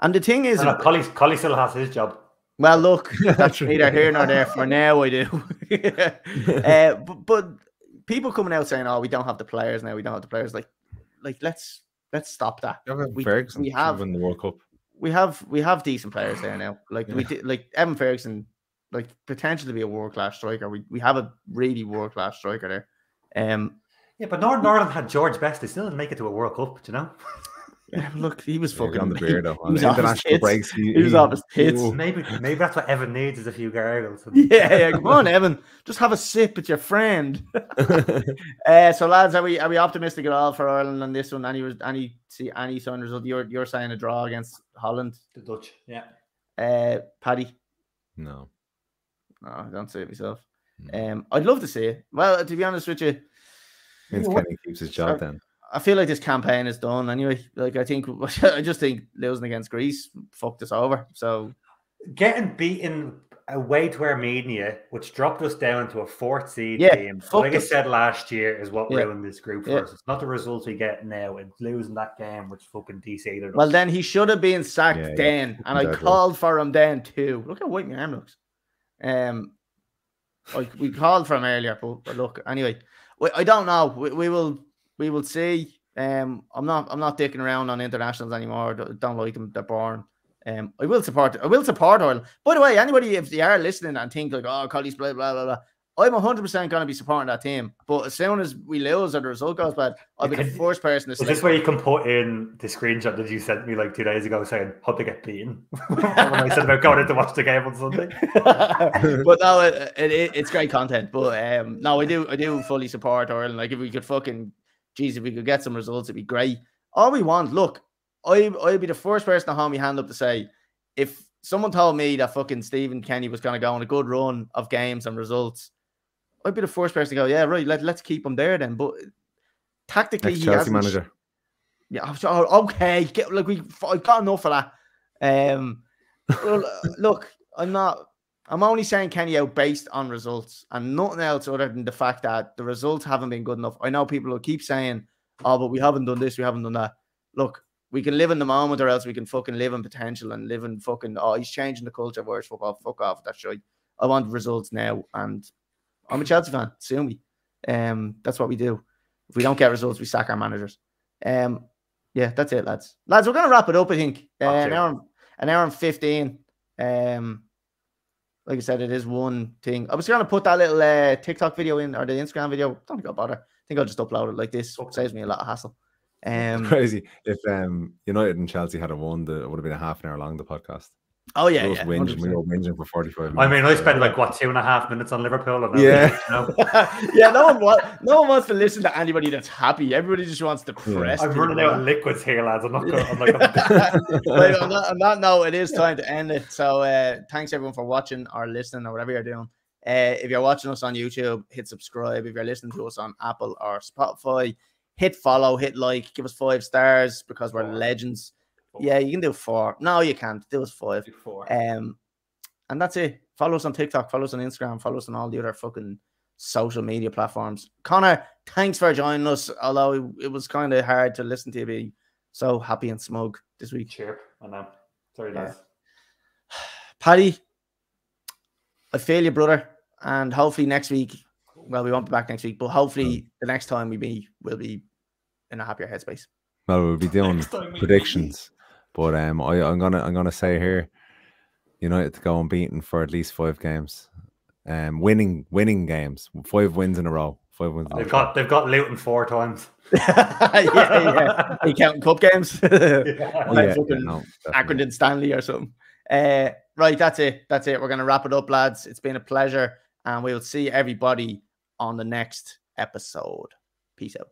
And the thing is, Collie still has his job. Well, look, that's neither here nor there. For now, I do. But people coming out saying, "Oh, we don't have the players now. We don't have the players." Like let's stop that. We have win the World Cup. We have decent players there now. Like we did, like Evan Ferguson, like potentially be a world class striker. We have a really world class striker there. Yeah, but Northern Ireland had George Best. They still didn't make it to a World Cup. Do you know? Yeah, look, he was fucking on the beard. He was international breaks. He was off his tits. Maybe that's what Evan needs is a few gargles. Yeah, come on, Evan, just have a sip with your friend. So, lads, are we optimistic at all for Ireland on this one? Any sign result? You're saying a draw against Holland, the Dutch, yeah. Paddy? No, I don't see it myself. I'd love to see it. Well, to be honest with you, means Kenny keeps his job then. I feel like this campaign is done anyway. Like I just think losing against Greece fucked us over. So getting beaten away to Armenia, which dropped us down to a 4th seed team, like I said last year, is what ruined this group for us. It's not the results we get now. It's losing that game, which fucking decided us. Well, then he should have been sacked then, and I called for him then too. Look how white my arm looks. Like we called for him earlier, but look, anyway, I don't know. We will see. I'm not dicking around on internationals anymore. Don't like them. They're boring. I will support Ireland. By the way, anybody, if they are listening and think like, oh, Colley's blah blah blah blah, I'm 100% going to be supporting that team. But as soon as we lose or the result goes bad, I'll be the first person to say. Is this where you can put in the screenshot that you sent me like 2 days ago saying, hope they get beaten? When I said about going in to watch the game on Sunday. But no, it's great content. But no, I do fully support Ireland. Like if we could if we could get some results, it'd be great. All we want, look, I'd be the first person to hold my hand up to say, if someone told me that fucking Stephen Kenny was going to go on a good run of games and results, I'd be the first person to go, yeah, right, let's keep him there then. But tactically, he Chelsea hasn't. manager. Yeah, okay. I got enough of that. Well, look, I'm only saying Kenny out based on results and nothing else other than the fact that the results haven't been good enough. I know people will keep saying, oh, but we haven't done this, we haven't done that. Look, we can live in the moment or else we can fucking live in potential and live in fucking, oh, he's changing the culture, where's fuck off, that's right. I want results now, and I'm a Chelsea fan, sue me. That's what we do. If we don't get results, we sack our managers. Yeah, that's it, lads. Lads, we're going to wrap it up, I think. An hour and 15. Like I said, it is one thing. I was going to put that little TikTok video in, or the Instagram video. Don't think I'll bother. I think I'll just upload it like this. It saves me a lot of hassle. Crazy. If United and Chelsea had won, it would have been a half an hour long, the podcast. Oh, yeah. We were whinging for 45 minutes. I mean, I spent like, 2.5 minutes on Liverpool. Yeah. Yeah, no one wants to listen to anybody that's happy. Everybody just wants to press. I'm running out of liquids here, lads. I'm not going Right, on that note, it is time to end it. So thanks everyone for watching or listening or whatever you're doing. If you're watching us on YouTube, hit subscribe. If you're listening to us on Apple or Spotify, hit follow, hit like, give us 5 stars because we're legends. Yeah, you can do 4. No, you can't. Do us 5. 4. And that's it. Follow us on TikTok, follow us on Instagram, follow us on all the other fucking social media platforms. Conor, thanks for joining us. Although it was kind of hard to listen to you be so happy and smug this week. Cheer. I know. Sorry, lads. Paddy, I feel you, brother. And hopefully next week, well, we won't be back next week, but hopefully the next time we'll be in a happier headspace. Well, we'll be doing predictions. But I'm gonna say here, United to go unbeaten for at least 5 games, winning games, 5 wins in a row. 5 wins. They've got Luton 4 times. yeah. Are you counting cup games? No, Accrington Stanley or something. Right, that's it. We're gonna wrap it up, lads. It's been a pleasure, and we will see everybody on the next episode. Peace out.